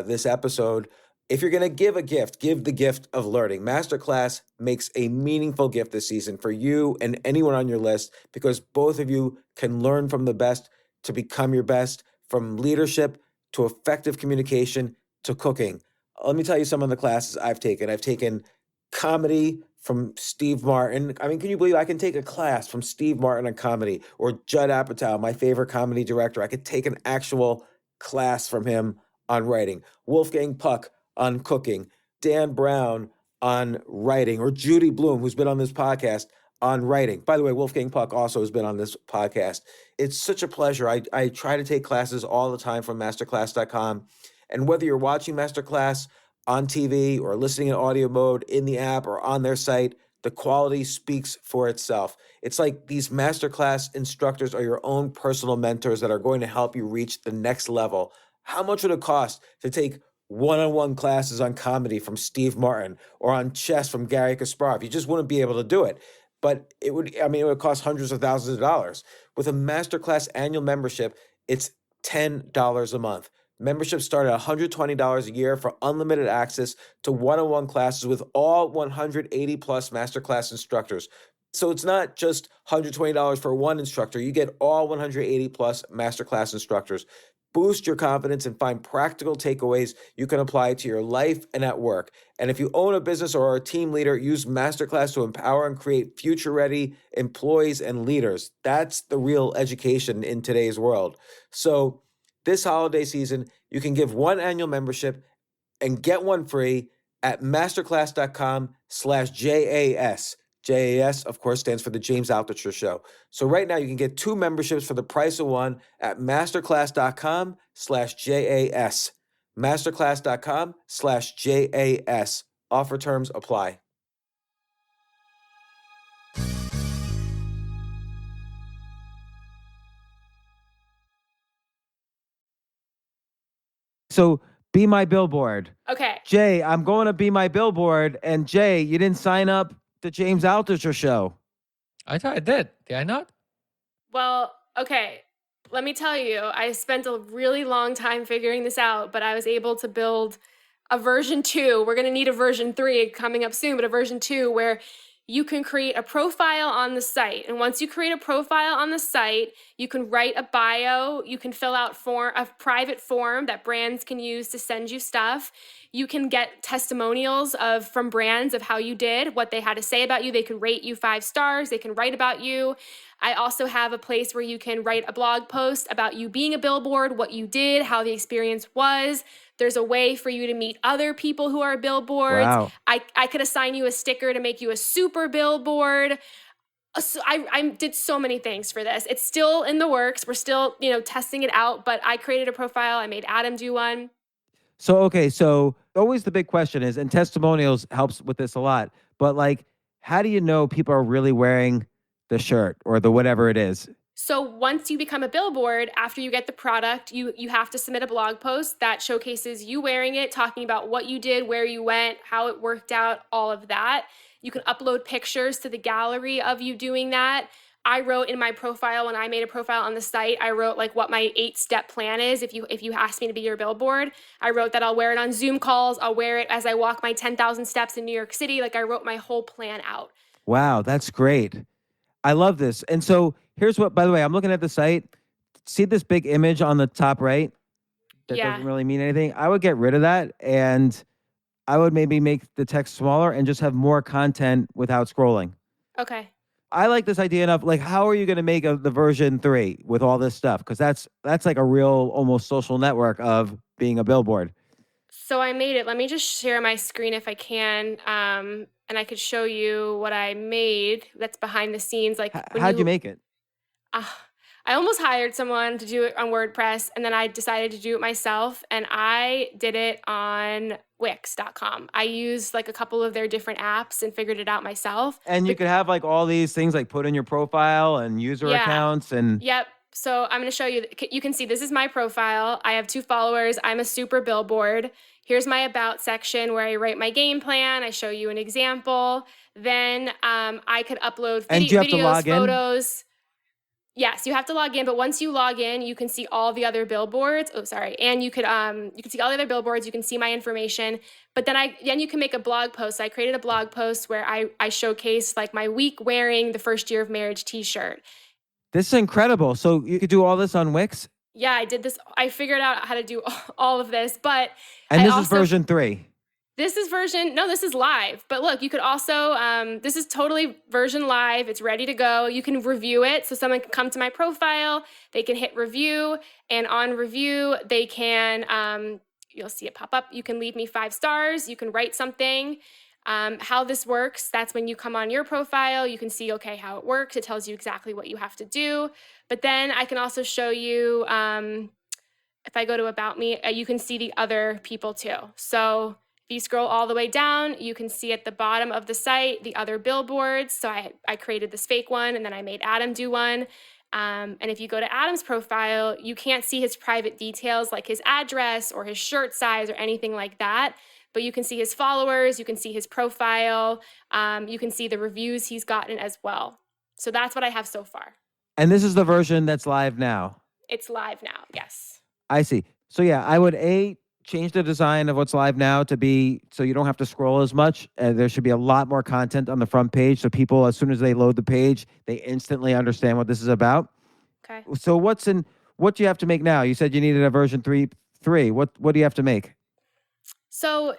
Speaker 1: this episode. If you're going to give a gift, give the gift of learning. Masterclass makes a meaningful gift this season for you and anyone on your list, because both of you can learn from the best to become your best, from leadership to effective communication to cooking. Let me tell you some of the classes I've taken. I've taken comedy from Steve Martin. I mean, can you believe I can take a class from Steve Martin on comedy, or Judd Apatow, my favorite comedy director? I could take an actual class from him on writing. Wolfgang Puck on cooking. Dan Brown on writing, or Judy Bloom, who's been on this podcast, on writing. By the way, Wolfgang Puck also has been on this podcast. It's such a pleasure. I try to take classes all the time from masterclass.com. And whether you're watching Masterclass on TV or listening in audio mode in the app or on their site, the quality speaks for itself. It's like these Masterclass instructors are your own personal mentors that are going to help you reach the next level. How much would it cost to take one-on-one classes on comedy from Steve Martin or on chess from Gary Kasparov. You just wouldn't be able to do it. But it would cost hundreds of thousands of dollars. With a masterclass annual membership, it's $10 a month. Memberships start at $120 a year for unlimited access to one-on-one classes with all 180 plus masterclass instructors. So it's not just $120 for one instructor. You get all 180 plus masterclass instructors. Boost your confidence and find practical takeaways you can apply to your life and at work. And if you own a business or are a team leader, use Masterclass to empower and create future-ready employees and leaders. That's the real education in today's world. So this holiday season, you can give one annual membership and get one free at masterclass.com/JAS. JAS, of course, stands for the James Altucher Show. So right now you can get 2 memberships for the price of one at masterclass.com/JAS. Masterclass.com/JAS. Offer terms apply.
Speaker 5: So Be My Billboard.
Speaker 6: Okay.
Speaker 5: Jay, I'm going to Be My Billboard. And Jay, you didn't sign up to James Altucher Show.
Speaker 7: I thought I did. Did I not?
Speaker 6: Well, okay. Let me tell you, I spent a really long time figuring this out, but I was able to build a version 2. We're going to need a version 3 coming up soon, but a version 2 where you can create a profile on the site. And once you create a profile on the site, you can write a bio, you can fill out a private form that brands can use to send you stuff. You can get testimonials from brands of how you did, what they had to say about you. They can rate you 5 stars, they can write about you. I also have a place where you can write a blog post about you being a billboard, what you did, how the experience was. There's a way for you to meet other people who are billboards.
Speaker 5: Wow.
Speaker 6: I could assign you a sticker to make you a super billboard. So I did so many things for this. It's still in the works. We're still, testing it out, but I created a profile. I made Adam do one.
Speaker 5: So, okay, so always the big question is, and testimonials helps with this a lot, but like, how do you know people are really wearing the shirt or the whatever it is?
Speaker 6: So once you become a billboard, after you get the product, you have to submit a blog post that showcases you wearing it, talking about what you did, where you went, how it worked out, all of that. You can upload pictures to the gallery of you doing that. I wrote in my profile, when I made a profile on the site, I wrote like what my 8-step plan is. If you ask me to be your billboard, I wrote that I'll wear it on Zoom calls. I'll wear it as I walk my 10,000 steps in New York City. Like I wrote my whole plan out.
Speaker 5: Wow, that's great. I love this. And so here's what, by the way, I'm looking at the site. See this big image on the top right? That doesn't really mean anything. I would get rid of that and I would maybe make the text smaller and just have more content without scrolling.
Speaker 6: Okay.
Speaker 5: I like this idea enough. Like, how are you going to make the version 3 with all this stuff? Because that's like a real almost social network of being a billboard.
Speaker 6: So I made it. Let me just share my screen if I can. And I could show you what I made that's behind the scenes. Like,
Speaker 5: how'd you make it?
Speaker 6: I almost hired someone to do it on WordPress, and then I decided to do it myself, and I did it on Wix.com. I used like a couple of their different apps and figured it out myself.
Speaker 5: And you could have like all these things like put in your profile and user accounts and...
Speaker 6: Yep. So I'm going to show you. You can see this is my profile. I have 2 followers. I'm a super billboard. Here's my about section where I write my game plan. I show you an example. Then I could upload videos, photos. Yes, you have to log in, but once you log in, you can see all the other billboards. Oh, sorry. And you can see all the other billboards. You can see my information. But then you can make a blog post. So I created a blog post where I showcase like my week wearing the first year of marriage t-shirt.
Speaker 5: This is incredible. So you could do all this on Wix?
Speaker 6: Yeah, I did this. I figured out how to do all of this, but
Speaker 5: and this is version 3.
Speaker 6: This is live. But look, you could also, this is totally version live. It's ready to go. You can review it. So someone can come to my profile, they can hit review, and on review, they can, you'll see it pop up. You can leave me 5 stars. You can write something. How this works, that's when you come on your profile, you can see, okay, how it works. It tells you exactly what you have to do. But then I can also show you, if I go to About Me, you can see the other people too. So if you scroll all the way down, you can see at the bottom of the site, the other billboards. So I created this fake one, and then I made Adam do one. And if you go to Adam's profile, you can't see his private details like his address or his shirt size or anything like that. But you can see his followers, you can see his profile, you can see the reviews he's gotten as well. So that's what I have so far.
Speaker 5: And this is the version that's live now.
Speaker 6: It's live now, yes.
Speaker 5: I see. So yeah, I would change the design of what's live now to be so you don't have to scroll as much. There should be a lot more content on the front page, so people, as soon as they load the page, they instantly understand what this is about.
Speaker 6: Okay.
Speaker 5: So what do you have to make now? You said you needed a version 3.3. What do you have to make?
Speaker 6: So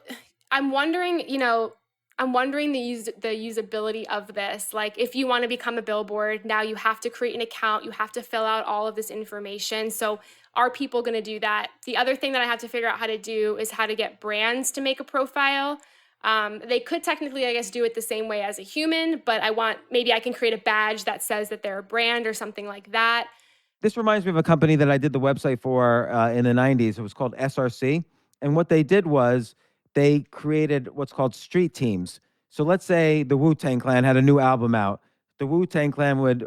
Speaker 6: I'm wondering, the usability of this. Like, if you want to become a billboard, now you have to create an account, you have to fill out all of this information. So are people going to do that? The other thing that I have to figure out how to do is how to get brands to make a profile. They could technically, I guess, do it the same way as a human, but maybe I can create a badge that says that they're a brand or something like that.
Speaker 5: This reminds me of a company that I did the website for in the 90s. It was called SRC. And what they did was they created what's called street teams. So let's say the Wu-Tang Clan had a new album out. The Wu-Tang Clan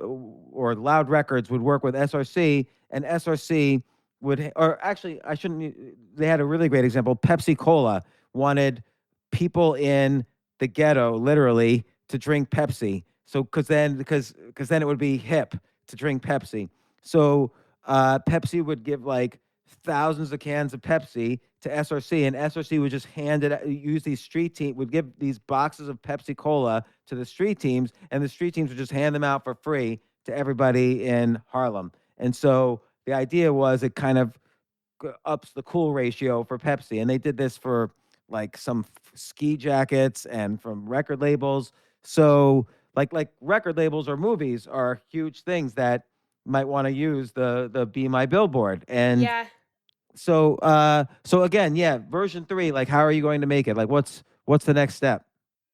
Speaker 5: or Loud Records would work with SRC, and SRC they had a really great example. Pepsi Cola wanted people in the ghetto, literally, to drink Pepsi. So because then it would be hip to drink Pepsi. So Pepsi would give like thousands of cans of Pepsi to SRC, and SRC would just use these street teams, would give these boxes of Pepsi Cola to the street teams, and the street teams would just hand them out for free to everybody in Harlem. And so the idea was it kind of ups the cool ratio for Pepsi. And they did this for like some ski jackets and from record labels. So like record labels or movies are huge things that might want to use the Be My Billboard. And
Speaker 6: yeah.
Speaker 5: So again, yeah, version 3, like how are you going to make it? Like what's the next step?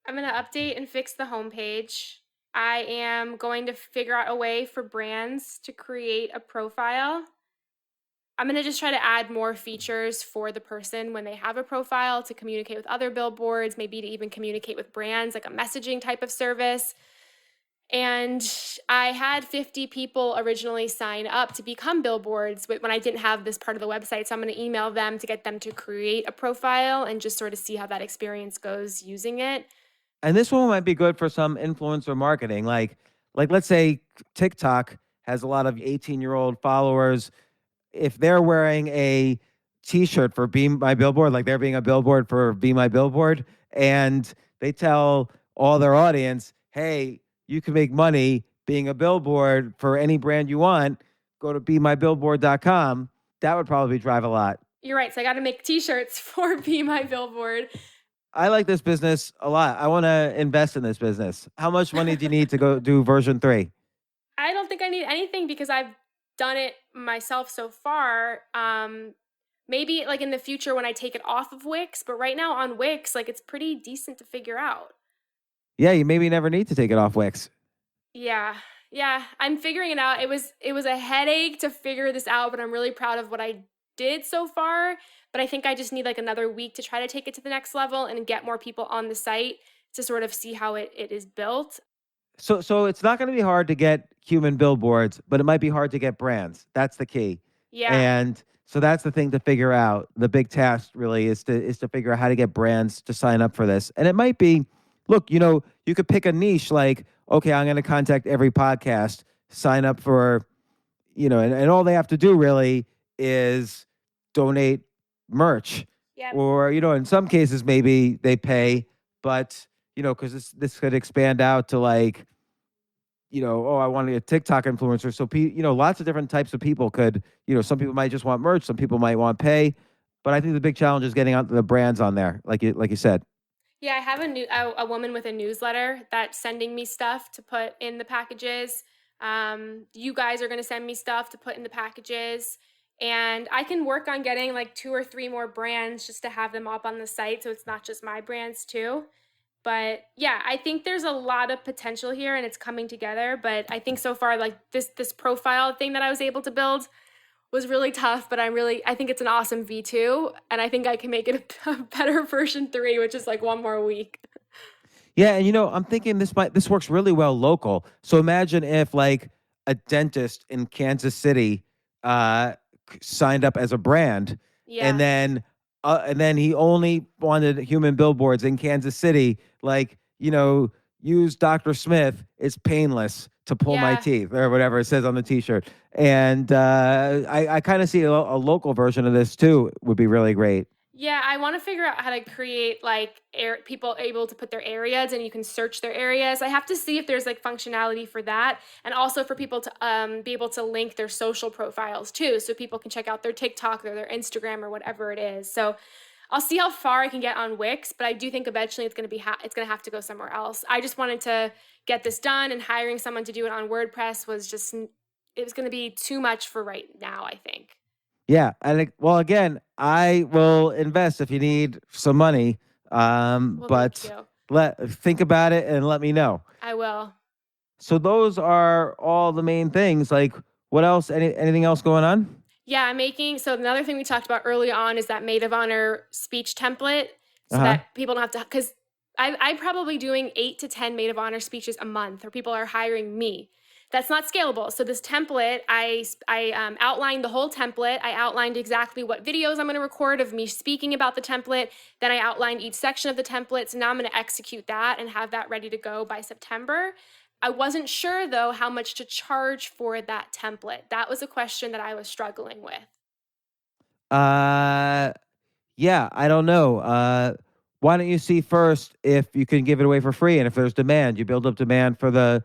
Speaker 6: I'm going to update and fix the homepage. I am going to figure out a way for brands to create a profile. I'm going to just try to add more features for the person when they have a profile to communicate with other billboards, maybe to even communicate with brands, like a messaging type of service. And I had 50 people originally sign up to become billboards when I didn't have this part of the website. So I'm going to email them to get them to create a profile and just sort of see how that experience goes using it.
Speaker 5: And this one might be good for some influencer marketing. Like let's say TikTok has a lot of 18-year-old followers. If they're wearing a T-shirt for Be My Billboard, like they're being a billboard for Be My Billboard, and they tell all their audience, hey, you can make money being a billboard for any brand you want, go to BeMyBillboard.com. That would probably drive a lot.
Speaker 6: You're right. So I got to make T-shirts for Be My Billboard.
Speaker 5: I like this business a lot. I want to invest in this business. How much money do you need to go do version 3?
Speaker 6: I don't think I need anything because I've done it myself so far. Maybe like in the future when I take it off of Wix, but right now on Wix, like it's pretty decent to figure out.
Speaker 5: Yeah, you maybe never need to take it off Wix.
Speaker 6: Yeah, I'm figuring it out. It was a headache to figure this out, but I'm really proud of what I did so far. But I think I just need like another week to try to take it to the next level and get more people on the site to sort of see how it is built.
Speaker 5: So it's not going to be hard to get human billboards, but it might be hard to get brands. That's the key.
Speaker 6: Yeah.
Speaker 5: And so that's the thing to figure out. The big task really is to figure out how to get brands to sign up for this. And it might be, look, you could pick a niche like, okay, I'm going to contact every podcast, sign up for, and all they have to do really is donate merch.
Speaker 6: Yep.
Speaker 5: Or, in some cases, maybe they pay, but, because this could expand out to like, I want to be a TikTok influencer. So, lots of different types of people could, some people might just want merch. Some people might want pay. But I think the big challenge is getting out the brands on there, like you said.
Speaker 6: Yeah, I have a woman with a newsletter that's sending me stuff to put in the packages. You guys are going to send me stuff to put in the packages. And I can work on getting like 2 or 3 more brands just to have them up on the site. So it's not just my brands too. But yeah, I think there's a lot of potential here and it's coming together. But I think so far, like this profile thing that I was able to build was really tough, but I think it's an awesome V2, and I think I can make it a better version 3, which is like 1 more week.
Speaker 5: Yeah, and I'm thinking this works really well local. So imagine if like a dentist in Kansas City signed up as a brand,
Speaker 6: Yeah.
Speaker 5: and then he only wanted Human Billboards in Kansas City, like, use Dr. Smith. It's painless to pull my
Speaker 6: Yeah.
Speaker 5: teeth or whatever it says on the T-shirt. And I kind of see a local version of this too would be really great.
Speaker 6: Yeah, I want to figure out how to create like people able to put their areas and you can search their areas. I have to see if there's like functionality for that, and also for people to be able to link their social profiles too, so people can check out their TikTok or their Instagram or whatever it is. So I'll see how far I can get on Wix, but I do think eventually it's going to be it's going to have to go somewhere else. I just wanted to get this done, and hiring someone to do it on WordPress was just it was going to be too much for right now, I think.
Speaker 5: Yeah, and well, again, I will invest if you need some money.
Speaker 6: Well,
Speaker 5: But
Speaker 6: thank you.
Speaker 5: think about it and let me know.
Speaker 6: I will.
Speaker 5: So those are all the main things. Like, what else? Anything else going on?
Speaker 6: Yeah, I'm making, so another thing we talked about early on is that maid of honor speech template, so
Speaker 5: Uh-huh.
Speaker 6: that people don't have to, because I'm probably doing 8 to 10 maid of honor speeches a month, or people are hiring me. That's not scalable. So this template, I outlined the whole template. I outlined exactly what videos I'm going to record of me speaking about the template. Then I outlined each section of the template. So now I'm going to execute that and have that ready to go by September. I wasn't sure, though, how much to charge for that template. That was a question that I was struggling with.
Speaker 5: Yeah, I don't know. Why don't you see first if you can give it away for free, and if there's demand, you build up demand for the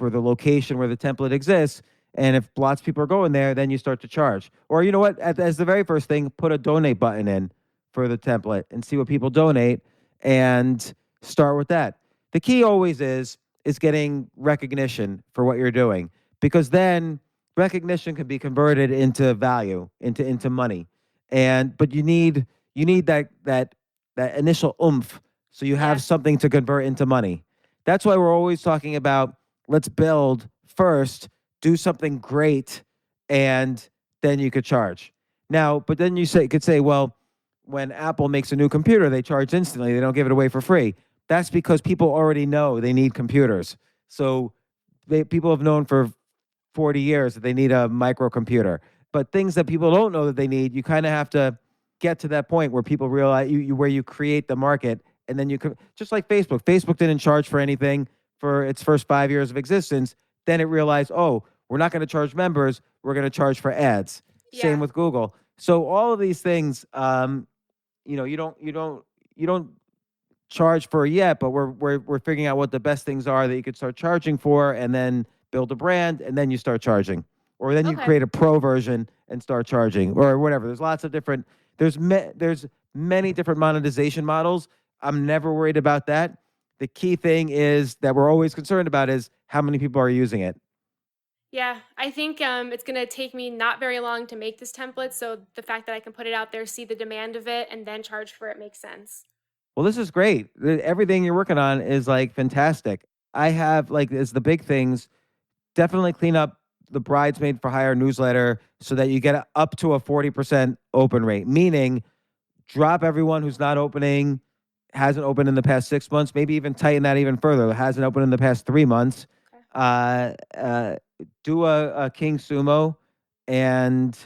Speaker 5: location where the template exists, and if lots of people are going there, then you start to charge. Or you know what? As the very first thing, put a donate button in for the template and see what people donate, and start with that. The key always is getting recognition for what you're doing, because then recognition can be converted into value, into money. But you need that initial oomph, so you have
Speaker 6: Yes.
Speaker 5: something to convert into money. That's why we're always talking about, let's build first, do something great, and then you could charge. Now, but then you could say, well, when Apple makes a new computer, they charge instantly. They don't give it away for free. That's because people already know they need computers. So people have known for 40 years that they need a microcomputer. But things that people don't know that they need, you kind of have to get to that point where people realize where you create the market, and then just like Facebook. Facebook didn't charge for anything for its first 5 years of existence. Then it realized, oh, we're not going to charge members. We're going to charge for ads.
Speaker 6: Yeah.
Speaker 5: Same with Google. So all of these things, you don't charge for yet, but we're figuring out what the best things are that you could start charging for, and then build a brand, and then you start charging. Or then you
Speaker 6: Okay.
Speaker 5: create a pro version and start charging, or whatever. There's lots of different, there's many different monetization models. I'm never worried about that. The key thing is that we're always concerned about is how many people are using it.
Speaker 6: Yeah, I think it's going to take me not very long to make this template. So the fact that I can put it out there, see the demand of it, and then charge for it makes sense.
Speaker 5: Well, this is great. Everything you're working on is like fantastic. I have as the big things, definitely clean up the Bridesmaid for Hire newsletter so that you get up to a 40% open rate, meaning drop everyone who's not opening, hasn't opened in the past 6 months, maybe even tighten that even further, hasn't opened in the past 3 months. Do a King Sumo, and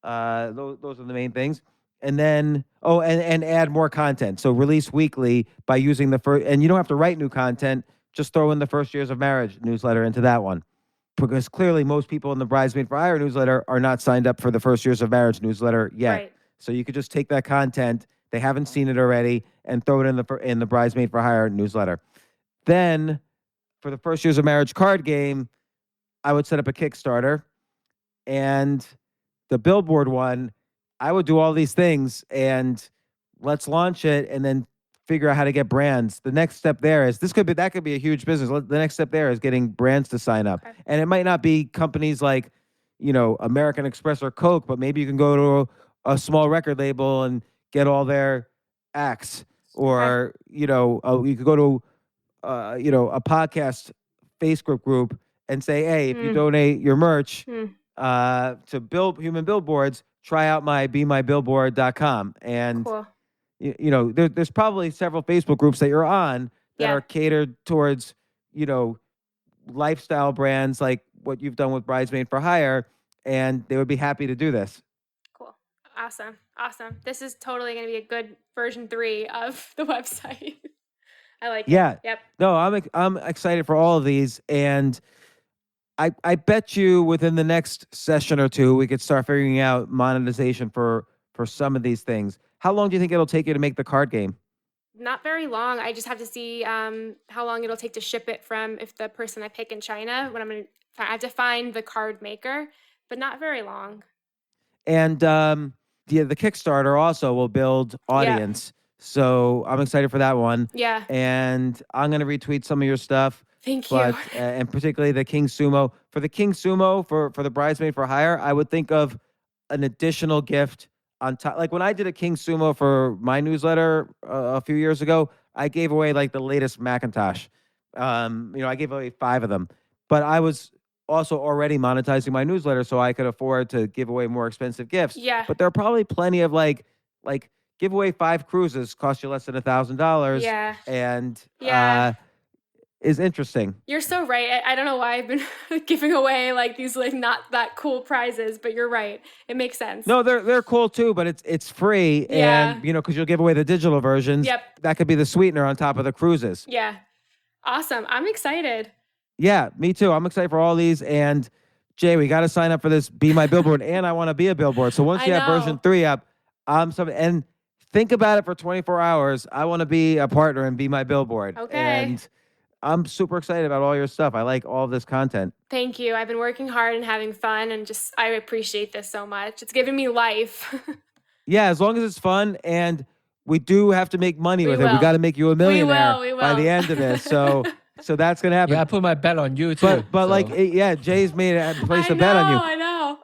Speaker 5: those are the main things. And then, and add more content. So release weekly by using the first, and you don't have to write new content, just throw in the First Years of Marriage newsletter into that one. Because clearly most people in the Bridesmaid for Hire newsletter are not signed up for the First Years of Marriage newsletter yet.
Speaker 6: Right.
Speaker 5: So you could just take that content, they haven't seen it already, and throw it in the Bridesmaid for Hire newsletter. Then for the First Years of Marriage card game, I would set up a Kickstarter, and the Billboard one, I would do all these things, and let's launch it, and then figure out how to get brands. The next step there is that could be a huge business. The next step there is getting brands to sign up.
Speaker 6: Okay.
Speaker 5: And it might not be companies like, American Express or Coke, but maybe you can go to a small record label and get all their acts, or, you could go to, a podcast Facebook group and say, hey, if you donate your merch to Human Billboards, try out my BeMyBillboard.com. And
Speaker 6: Cool.
Speaker 5: there's probably several Facebook groups that you're on that
Speaker 6: Yeah.
Speaker 5: are catered towards, lifestyle brands like what you've done with Bridesmaid for Hire, and they would be happy to do this.
Speaker 6: Cool. Awesome. Awesome. This is totally going to be a good version 3 of the website. I like it.
Speaker 5: Yeah.
Speaker 6: Yep.
Speaker 5: No, I'm excited for all of these, and I bet you within the next session or two we could start figuring out monetization for some of these things. How long do you think it'll take you to make the card game?
Speaker 6: Not very long. I just have to see how long it'll take to ship it from if the person I pick in China. I have to find the card maker, but not very long.
Speaker 5: And the Kickstarter also will build audience. So I'm excited for that one.
Speaker 6: Yeah.
Speaker 5: And I'm going to retweet some of your stuff.
Speaker 6: Thank you.
Speaker 5: But and particularly the King Sumo. For the King Sumo, for the Bridesmaid for Hire, I would think of an additional gift on top. Like when I did a King Sumo for my newsletter a few years ago, I gave away like the latest Macintosh. I gave away 5 of them. But I was also already monetizing my newsletter, so I could afford to give away more expensive gifts.
Speaker 6: Yeah.
Speaker 5: But there are probably plenty of like give away 5 cruises, cost you less than $1,000.
Speaker 6: Yeah.
Speaker 5: And is interesting.
Speaker 6: You're so right. I don't know why I've been giving away like these like not that cool prizes, but you're right. It makes sense.
Speaker 5: No, they're cool too, but it's free, and because you'll give away the digital versions.
Speaker 6: Yep.
Speaker 5: That could be the sweetener on top of the cruises.
Speaker 6: Yeah. Awesome. I'm excited.
Speaker 5: Yeah, me too. I'm excited for all these. And Jay, we got to sign up for this Be My Billboard, and I want to be a billboard. So once you have version 3 up, and think about it for 24 hours. I want to be a partner and Be My Billboard.
Speaker 6: Okay.
Speaker 5: And I'm super excited about all your stuff. I like all of this content.
Speaker 6: Thank you. I've been working hard and having fun, and I appreciate this so much. It's given me life.
Speaker 5: Yeah, as long as it's fun, and we do have to make money with it. We
Speaker 6: will.
Speaker 5: got to make you a millionaire
Speaker 6: We will.
Speaker 5: by the end of this. So that's gonna happen.
Speaker 7: Yeah, I put my bet on you too.
Speaker 5: But
Speaker 7: so.
Speaker 5: Jay's made a place a bet on you.
Speaker 6: I know.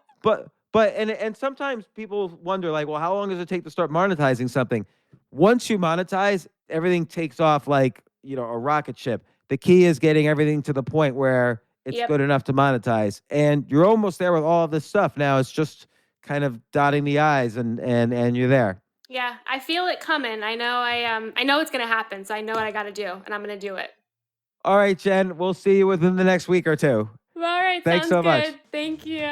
Speaker 5: But and sometimes people wonder like, well, how long does it take to start monetizing something? Once you monetize, everything takes off like a rocket ship. The key is getting everything to the point where it's good enough to monetize. And you're almost there with all of this stuff. Now it's just kind of dotting the I's and you're there.
Speaker 6: Yeah, I feel it coming. I know it's gonna happen, so I know what I gotta do, and I'm gonna do it.
Speaker 5: All right, Jen, we'll see you within the next week or 2.
Speaker 6: All right,
Speaker 5: Thanks
Speaker 6: sounds
Speaker 5: so
Speaker 6: good.
Speaker 5: much.
Speaker 6: Thank you.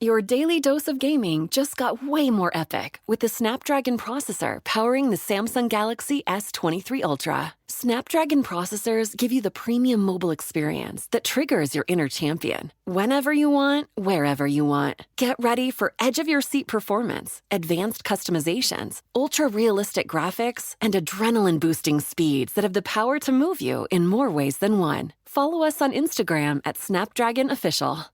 Speaker 8: Your daily dose of gaming just got way more epic with the Snapdragon processor powering the Samsung Galaxy S23 Ultra. Snapdragon processors give you the premium mobile experience that triggers your inner champion. Whenever you want, wherever you want. Get ready for edge-of-your-seat performance, advanced customizations, ultra-realistic graphics, and adrenaline-boosting speeds that have the power to move you in more ways than one. Follow us on Instagram at Snapdragon Official.